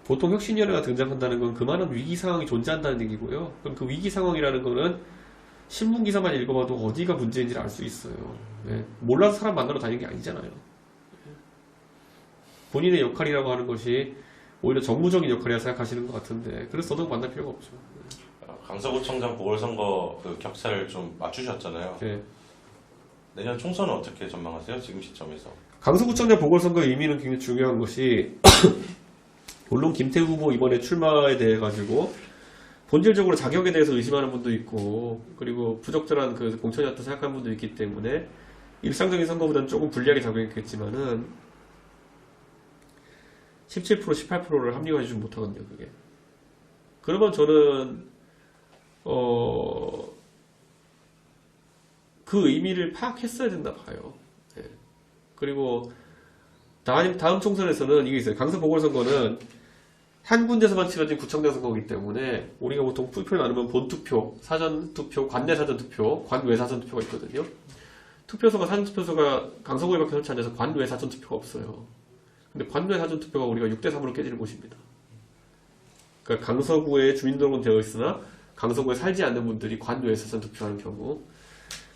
보통 혁신위원회가 등장한다는 건 그만한 위기 상황이 존재한다는 얘기고요. 그럼 그 위기 상황이라는 거는 신문 기사만 읽어봐도 어디가 문제인지를 알 수 있어요. 네. 몰라서 사람 만나러 다니는 게 아니잖아요. 본인의 역할이라고 하는 것이 오히려 정무적인 역할이라 생각하시는 것 같은데 그래서 더더욱 만날 필요가 없죠. 강서구청장 보궐선거 그 격차를 좀 맞추셨잖아요. 네. 내년 총선은 어떻게 전망하세요? 지금 시점에서? 강서구청장 보궐선거의 의미는 굉장히 중요한 것이 물론 김태우 후보 이번에 출마에 대해 가지고 본질적으로 자격에 대해서 의심하는 분도 있고 그리고 부적절한 그 공천이었다 생각하는 분도 있기 때문에 일상적인 선거보다는 조금 불리하게 작용했겠지만은 17% 18%를 합리화해주지 못하거든요 그게. 그러면 저는 그 의미를 파악했어야 된다 봐요. 네. 그리고 다음 총선에서는 이게 있어요. 강서 보궐선거는 한 군데서만 치러진 구청장 선거이기 때문에 우리가 보통 투표를 나누면 본투표, 사전투표, 관내사전투표, 관외사전투표가 있거든요. 투표소가 사전투표소가 강서구에밖에 설치 안 돼서 관외사전투표가 없어요. 근데 관외사전투표가 우리가 6대3으로 깨지는 곳입니다. 그러니까 강서구에 주민등록은 되어 있으나 강서구에 살지 않는 분들이 관외사전 투표하는 경우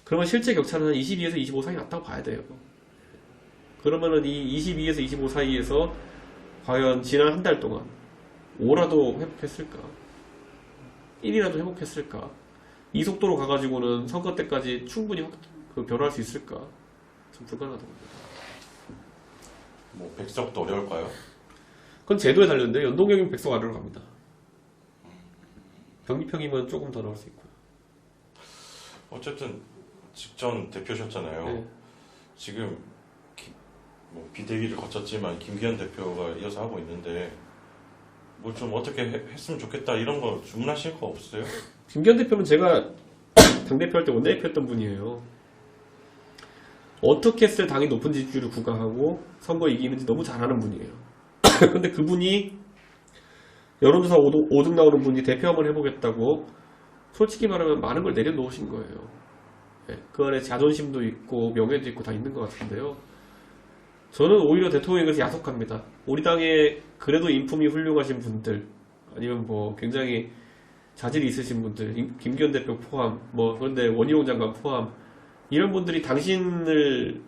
그러면 실제 격차는 한 22에서 25 사이 났다고 봐야 돼요. 그러면은 이 22에서 25 사이에서 과연 지난 한 달 동안 5라도 회복했을까? 1이라도 회복했을까? 이 속도로 가가지고는 선거 때까지 충분히 변화할 수 있을까? 좀 불가능하다고 봅니다. 뭐 백석도 어려울까요? 그건 제도에 달렸는데 연동형이면 백석 아래로 갑니다. 병립형이면 조금 더 나올 수 있고요. 어쨌든 직전 대표셨잖아요. 네. 지금 뭐 비대위를 거쳤지만 김기현 대표가 이어서 하고 있는데 뭐 좀 어떻게 했으면 좋겠다 이런 거 주문하실 거 없으세요? 김기현 대표는 제가 당대표 할 때 원내대표였던 분이에요. 어떻게 했을 당이 높은 지지율을 구가하고 선거 이기는지 너무 잘하는 분이에요. 근데 그분이 여론조사 5등 나오는 분이 대표 한번 해보겠다고 솔직히 말하면 많은 걸 내려놓으신 거예요. 네, 그 안에 자존심도 있고 명예도 있고 다 있는 것 같은데요. 저는 오히려 대통령에 그래서 야속합니다. 우리 당에 그래도 인품이 훌륭하신 분들 아니면 뭐 굉장히 자질이 있으신 분들 김기현 대표 포함 뭐 그런데 원희룡 장관 포함 이런 분들이 당신을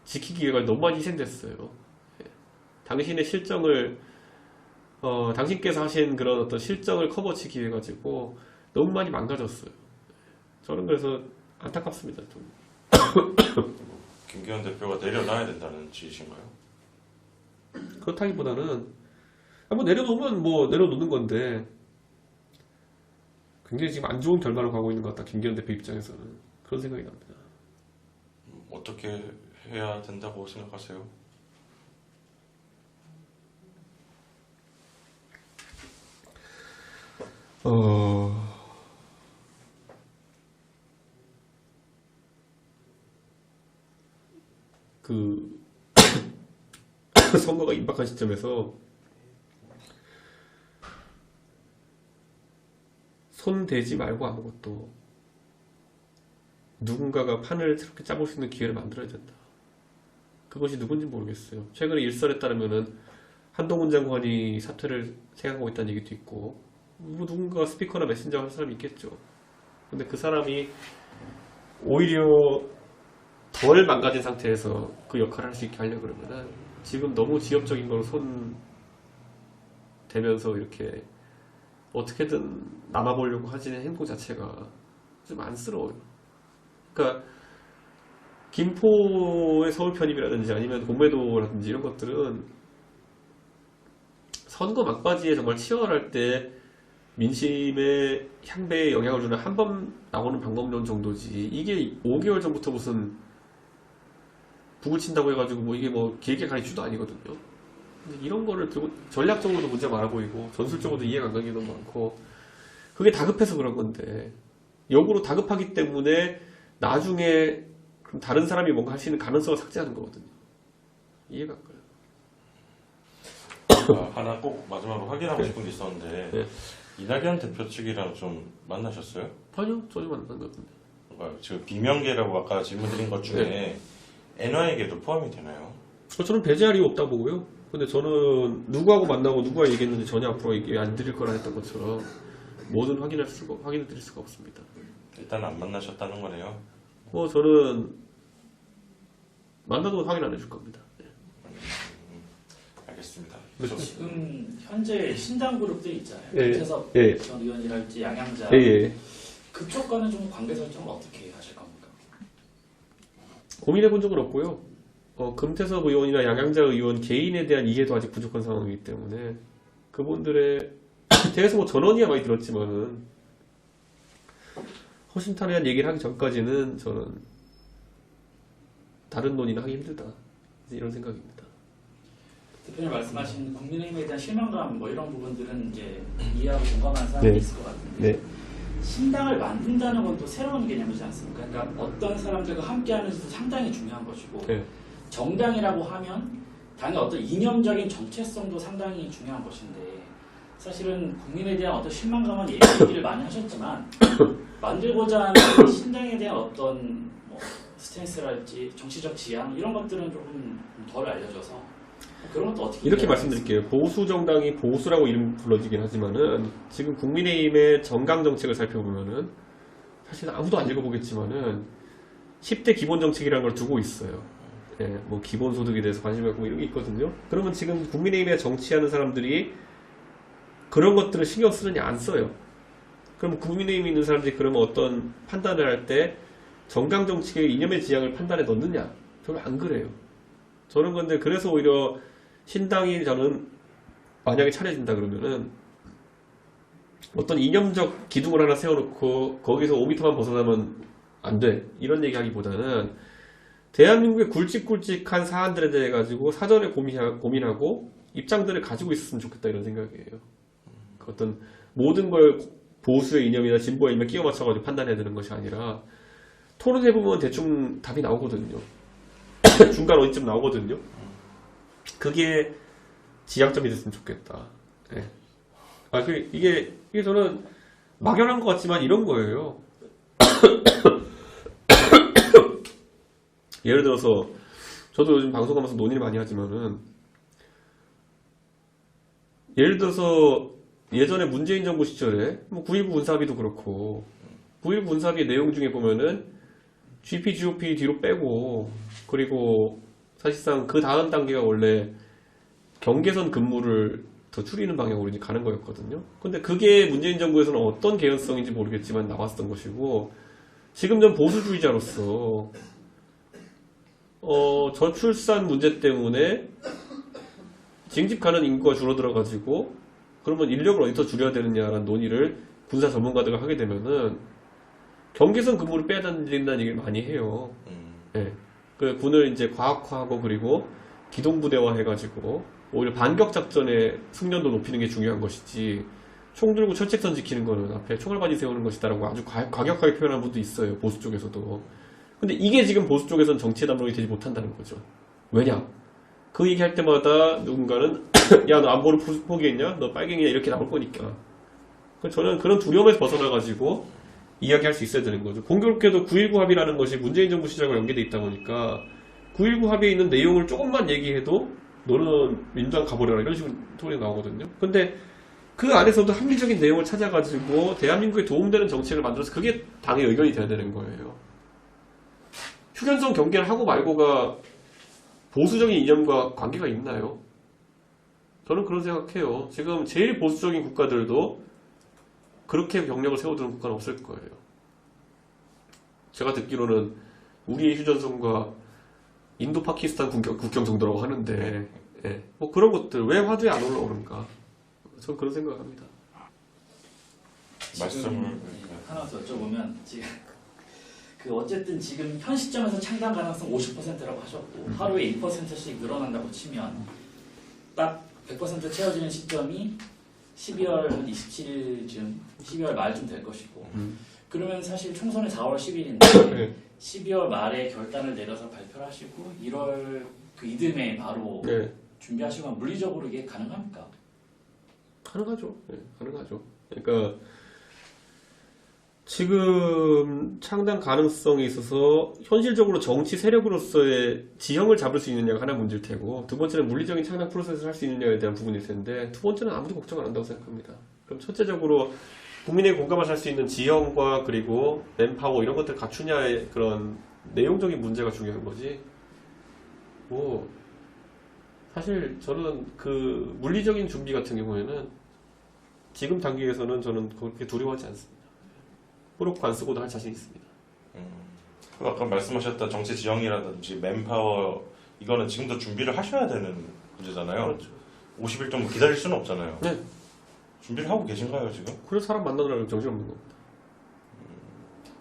지키기 위해 너무 많이 희생됐어요. 네, 당신의 실정을 당신께서 하신 그런 어떤 실정을 커버치기 위해 가지고 너무 많이 망가졌어요. 저는 그래서 안타깝습니다. 좀. 김기현 대표가 내려놔야 된다는 지시인가요? 그렇다기보다는 뭐 내려놓으면 뭐 내려놓는 건데 굉장히 지금 안 좋은 결과로 가고 있는 것 같다. 김기현 대표 입장에서는 그런 생각이 납니다. 어떻게 해야 된다고 생각하세요? 그 선거가 임박한 시점에서 손 대지 말고 아무것도 누군가가 판을 새롭게 짜볼 수 있는 기회를 만들어야 된다. 그것이 누군지 모르겠어요. 최근에 일설에 따르면은 한동훈 장관이 사퇴를 생각하고 있다는 얘기도 있고 뭐 누군가 스피커나 메신저 하는 사람이 있겠죠. 근데 그 사람이 오히려 덜 망가진 상태에서 그 역할을 할 수 있게 하려고 그러면은 지금 너무 지엽적인 걸로 손 대면서 이렇게 어떻게든 남아보려고 하시는 행동 자체가 좀 안쓰러워요. 그러니까 김포의 서울 편입이라든지 아니면 공매도라든지 이런 것들은 선거 막바지에 정말 치열할 때 민심의 향배에 영향을 주는 한 번 나오는 방법론 정도지 이게 5개월 전부터 무슨 북을 친다고 해가지고 뭐 이게 뭐 길게 가리지도 아니거든요. 근데 이런 거를 들고 전략적으로도 문제 많아 보이고 전술적으로도 이해가 안 가는 게 너무 많고 그게 다급해서 그런 건데 역으로 다급하기 때문에 나중에 그럼 다른 사람이 뭔가 할 수 있는 가능성을 삭제하는 거거든요. 이해가 안 가요. 하나 꼭 마지막으로 확인하고 싶은 게 있었는데 네. 이낙연 대표 측이랑 좀 만나셨어요? 아니요, 전혀 만난 것 같은데. 지금 비명계라고 아까 질문 드린 것 중에 NY계도 포함이 되나요? 저는 배제할 이유 없다고 보고요. 근데 저는 누구하고 만나고 누구와 얘기했는지 전혀 앞으로 얘기 안 드릴 거라 했던 것처럼 뭐든 확인해 드릴 수가 없습니다. 일단 안 만나셨다는 거네요. 저는 만나도 확인 안 해줄 겁니다. 네. 알겠습니다. 지금 현재 신당 그룹들이 있잖아요. 예. 김태섭 예. 전 의원이랄지 양양자 예. 그쪽과는 좀 관계 설정을 어떻게 하실 겁니까? 고민해 본 적은 없고요. 금태섭 의원이나 양양자 의원 개인에 대한 이해도 아직 부족한 상황이기 때문에 그분들에 대해서 뭐 전원이야 많이 들었지만은 허심탄회한 얘기를 하기 전까지는 저는 다른 논의는 하기 힘들다. 이런 생각입니다. 대표님 말씀하신 국민의힘에 대한 실망감 뭐 이런 부분들은 이제 이해하고 공감하는 사람이 네. 있을 것 같은데 네. 신당을 만든다는 건 또 새로운 개념이지 않습니까? 그러니까 어떤 사람들과 함께하면서도 상당히 중요한 것이고 네. 정당이라고 하면 당의 어떤 이념적인 정체성도 상당히 중요한 것인데 사실은 국민에 대한 어떤 실망감은 얘기를 많이 하셨지만 만들고자 하는 신당에 대한 어떤 뭐 스탠스랄지 정치적 지향 이런 것들은 조금 덜 알려져서 그런 것도 어떻게 이렇게 말씀드릴게요. 보수 정당이 보수라고 이름 불러지긴 하지만은 지금 국민의힘의 정강 정책을 살펴보면은 사실 아무도 안 읽어보겠지만은 10대 기본 정책이라는 걸 두고 있어요. 예, 뭐 기본소득에 대해서 관심을 갖고 이런 게 있거든요. 그러면 지금 국민의힘에 정치하는 사람들이 그런 것들을 신경 쓰느냐 안 써요. 그럼 국민의힘에 있는 사람들이 그러면 어떤 판단을 할 때 정강 정책의 이념의 지향을 판단에 넣느냐? 저는 안 그래요. 저는 근데 그래서 오히려 신당이 저는 만약에 차려진다 그러면은 어떤 이념적 기둥을 하나 세워놓고 거기서 5m만 벗어나면 안 돼. 이런 얘기 하기보다는 대한민국의 굵직굵직한 사안들에 대해 가지고 사전에 고민하고 입장들을 가지고 있었으면 좋겠다 이런 생각이에요. 그 어떤 모든 걸 보수의 이념이나 진보의 이념에 끼워 맞춰가지고 판단해야 되는 것이 아니라 토론해보면 대충 답이 나오거든요. 중간 어디쯤 나오거든요. 그게 지향점이 됐으면 좋겠다. 네. 이게 저는 막연한 것 같지만 이런 거예요. 예를 들어서 저도 요즘 방송하면서 논의를 많이 하지만은 예를 들어서 예전에 문재인 정부 시절에 뭐 9.19 군사합의도 그렇고 9.19 군사합의 내용 중에 보면은 GP, GOP 뒤로 빼고 그리고 사실상 그 다음 단계가 원래 경계선 근무를 더 줄이는 방향으로 이제 가는 거였거든요. 근데 그게 문재인 정부에서는 어떤 개연성인지 모르겠지만 나왔던 것이고, 지금 전 보수주의자로서 저출산 문제 때문에 징집 가는 인구가 줄어들어가지고 그러면 인력을 어디서 줄여야 되느냐라는 논의를 군사 전문가들과 하게 되면은 경계선 근무를 빼야 된다는 얘기를 많이 해요. 예. 그 군을 이제 과학화하고 그리고 기동부대화 해가지고 오히려 반격 작전의 숙련도 높이는 게 중요한 것이지 총 들고 철책선 지키는 거는 앞에 총알바지 세우는 것이다라고 아주 과격하게 표현하는 분도 있어요. 보수 쪽에서도. 근데 이게 지금 보수 쪽에서는 정치의 담론이 되지 못한다는 거죠. 왜냐? 그 얘기할 때마다 누군가는 야, 너 안보를 포기했냐? 너 빨갱이야? 이렇게 나올 거니까. 저는 그런 두려움에서 벗어나가지고 이야기할 수 있어야 되는 거죠. 공교롭게도 9.19 합의라는 것이 문재인 정부 시절과 연계돼 있다 보니까 9.19 합의에 있는 내용을 조금만 얘기해도 너는 민주당 가버려라 이런 식으로 소리가 나오거든요. 근데 그 안에서도 합리적인 내용을 찾아가지고 대한민국에 도움되는 정책을 만들어서 그게 당의 의견이 돼야 되는 거예요. 휴전선 경계를 하고 말고가 보수적인 이념과 관계가 있나요? 저는 그런 생각해요. 지금 제일 보수적인 국가들도 그렇게 병력을 세워두는 국가는 없을 거예요. 제가 듣기로는 우리의 휴전선과 인도 파키스탄 국경 정도라고 하는데, 예. 뭐 그런 것들 왜 화두에 안 올라오는가? 저는 그런 생각을 합니다. 말씀을 하나 더 여쭤보면 지금 어쨌든 지금 현 시점에서 창당 가능성 50%라고 하셨고 하루에 1%씩 늘어난다고 치면 딱 100% 채워지는 시점이 12월 27일쯤 12월 말쯤 될 것이고 그러면 사실 총선이 4월 10일인데 네. 12월 말에 결단을 내려서 발표를 하시고 1월 그 이듬해 바로 네. 준비하시면 물리적으로 이게 가능합니까? 가능하죠. 네, 가능하죠. 그러니까 지금 창당 가능성이 있어서 현실적으로 정치 세력으로서의 지형을 잡을 수 있느냐가 하나 문제일 테고 두 번째는 물리적인 창당 프로세스를 할 수 있느냐에 대한 부분일 텐데 두 번째는 아무도 걱정 안 한다고 생각합니다. 그럼 첫째적으로 국민의 공감을 할 수 있는 지형과 그리고 맨파워 이런 것들을 갖추냐의 그런 내용적인 문제가 중요한 거지. 뭐 사실 저는 그 물리적인 준비 같은 경우에는 지금 단계에서는 저는 그렇게 두려워하지 않습니다. 프로코 안 쓰고도 할 자신 있습니다. 아까 말씀하셨던 정치 지형이라든지 맨파워 이거는 지금도 준비를 하셔야 되는 문제잖아요. 그렇죠. 50일 정도 기다릴 수는 없잖아요. 네. 준비를 하고 계신가요 지금? 그래서 사람 만나느라고 정신없는 겁니다.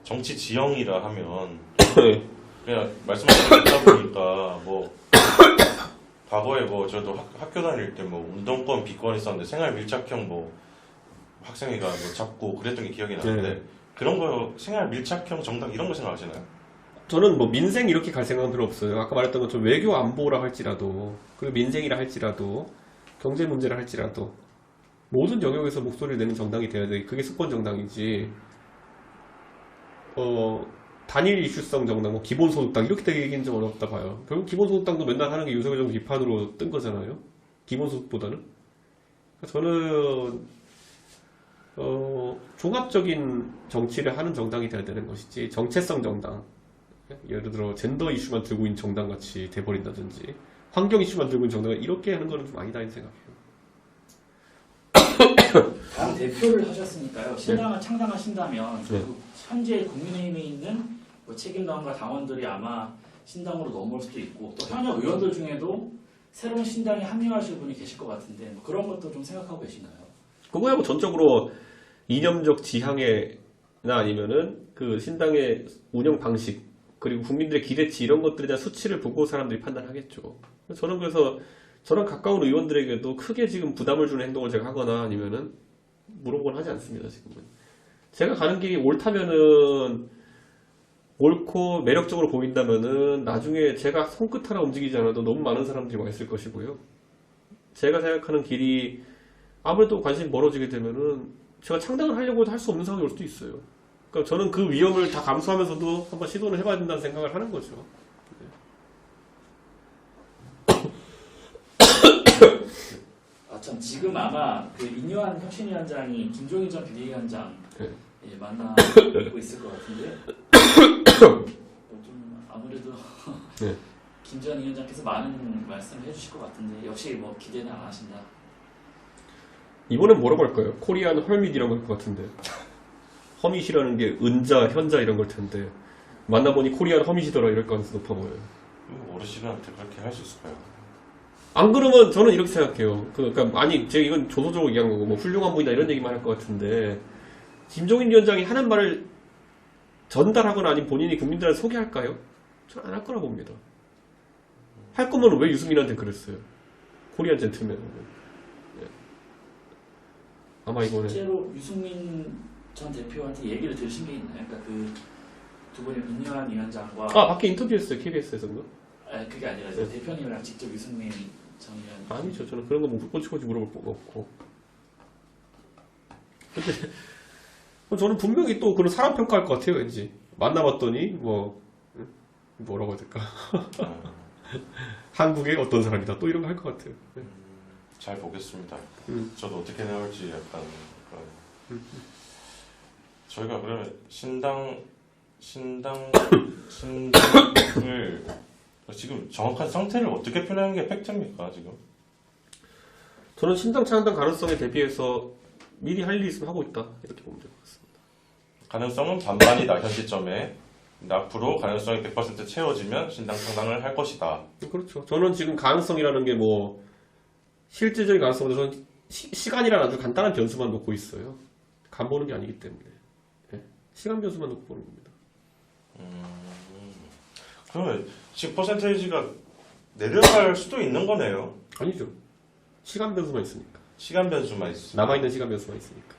정치 지형이라 하면 네. 그냥 말씀하셨다 보니까 뭐 과거에 뭐 저도 학교 다닐 때 뭐 운동권 비권 있었는데 생활 밀착형 뭐 학생회가 뭐 잡고 그랬던 게 기억이 나는데 네. 그런 거 생활 밀착형 정당 이런 거 생각하시나요? 저는 뭐 민생 이렇게 갈 생각은 별로 없어요. 아까 말했던 것처럼 외교 안보라 할지라도 그리고 민생이라 할지라도 경제 문제라 할지라도 모든 영역에서 목소리를 내는 정당이 돼야 돼. 그게 수권 정당이지. 단일 이슈성 정당, 뭐 기본소득당 이렇게 되기는 좀 어렵다 봐요. 결국 기본소득당도 맨날 하는 게 윤석열 정부 비판으로 뜬 거잖아요. 기본소득보다는. 저는 종합적인 정치를 하는 정당이 돼야 되는 것이지 정체성 정당, 예를 들어 젠더 이슈만 들고 있는 정당 같이 돼버린다든지 환경 이슈만 들고 있는 정당 이렇게 하는 거는 좀 아니다 이 생각해요. 당 대표를 하셨으니까요. 신당을 창당하신다면 네. 현재 국민의힘에 있는 뭐 책임당과 당원들이 아마 신당으로 넘어올 수도 있고 또 현역 의원들 중에도 새로운 신당에 합류하실 분이 계실 것 같은데 뭐 그런 것도 좀 생각하고 계시나요? 그거야 뭐 전적으로 이념적 지향에나 아니면은 그 신당의 운영 방식 그리고 국민들의 기대치 이런 것들에 대한 수치를 보고 사람들이 판단하겠죠. 저는 그래서 저랑 가까운 의원들에게도 크게 지금 부담을 주는 행동을 제가 하거나 아니면은 물어보곤 하지 않습니다. 지금은 제가 가는 길이 옳다면은 옳고 매력적으로 보인다면은 나중에 제가 손끝 하나 움직이지 않아도 너무 많은 사람들이 와 있을 것이고요. 제가 생각하는 길이 아무래도 관심이 멀어지게 되면은 제가 창당을 하려고 해도 할 수 없는 상황이 올 수도 있어요. 그러니까 저는 그 위험을 다 감수하면서도 한번 시도를 해봐야 된다는 생각을 하는 거죠. 참 지금 아마 그 인요한 혁신위원장이 김종인 전 비대위원장 네. 만나고 있을 것 같은데 좀 아무래도 네. 김 전 위원장께서 많은 말씀을 해주실 것 같은데 역시 뭐 기대는 안 하신다. 이번엔 뭐라고 할까요? 코리안 헐밋이라고 할 것 같은데. 허밋이라는 게 은자, 현자 이런 걸 텐데 만나보니 코리안 허밋이더라 이럴 가능성이 높아 보여요. 어르신한테 그렇게 할 수 있을까요? 안 그러면 저는 이렇게 생각해요. 그러니까 아니 제가 이건 조소적으로 얘기한 거고 뭐 훌륭한 분이다 이런 얘기만 할 것 같은데 김종인 위원장이 하는 말을 전달하거나 아니면 본인이 국민들한테 소개할까요? 저는 안 할 거라 봅니다. 할 거면 왜 유승민한테 그랬어요? 코리안 젠틀맨. 예. 아마 이번에 실제로 유승민 전 대표한테 얘기를 들으신 게 있나요? 그러니까 그 두 분이 민유한 위원장과 밖에 인터뷰했어요. KBS에서인가? 아니, 그게 아니라 이제 대표님이랑 직접 유승민 전 위원 아니죠. 저는 그런 거 뭐 꼬치꼬치 물어볼 거 없고. 근데 저는 분명히 또 그런 사람 평가할 것 같아요. 왠지 만나봤더니 뭐라고 해야 될까? 한국의 어떤 사람이다. 또 이런 거 할 것 같아요. 네. 잘 보겠습니다. 저도 어떻게 나올지 약간 저희가 그러면 신당을 지금 정확한 상태를 어떻게 표현하는 게 팩트입니까 지금? 저는 신당 창당 가능성에 대비해서 미리 할 일이 있으면 하고 있다 이렇게 보면 될 것 같습니다. 가능성은 반반이다 현 시점에. 근데 앞으로 가능성이 100% 채워지면 신당 창당을 할 것이다. 그렇죠. 저는 지금 가능성이라는 게 뭐 실질적인 가능성은 저는 시간이라는 아주 간단한 변수만 놓고 있어요. 간 보는 게 아니기 때문에 시간 변수만 놓고 보는 겁니다. 그러면 지금 퍼센테이지가 내려갈 수도 있는 거네요. 아니죠. 시간 변수만 있으니까. 시간 변수만 있어. 남아있는 시간 변수만 있으니까.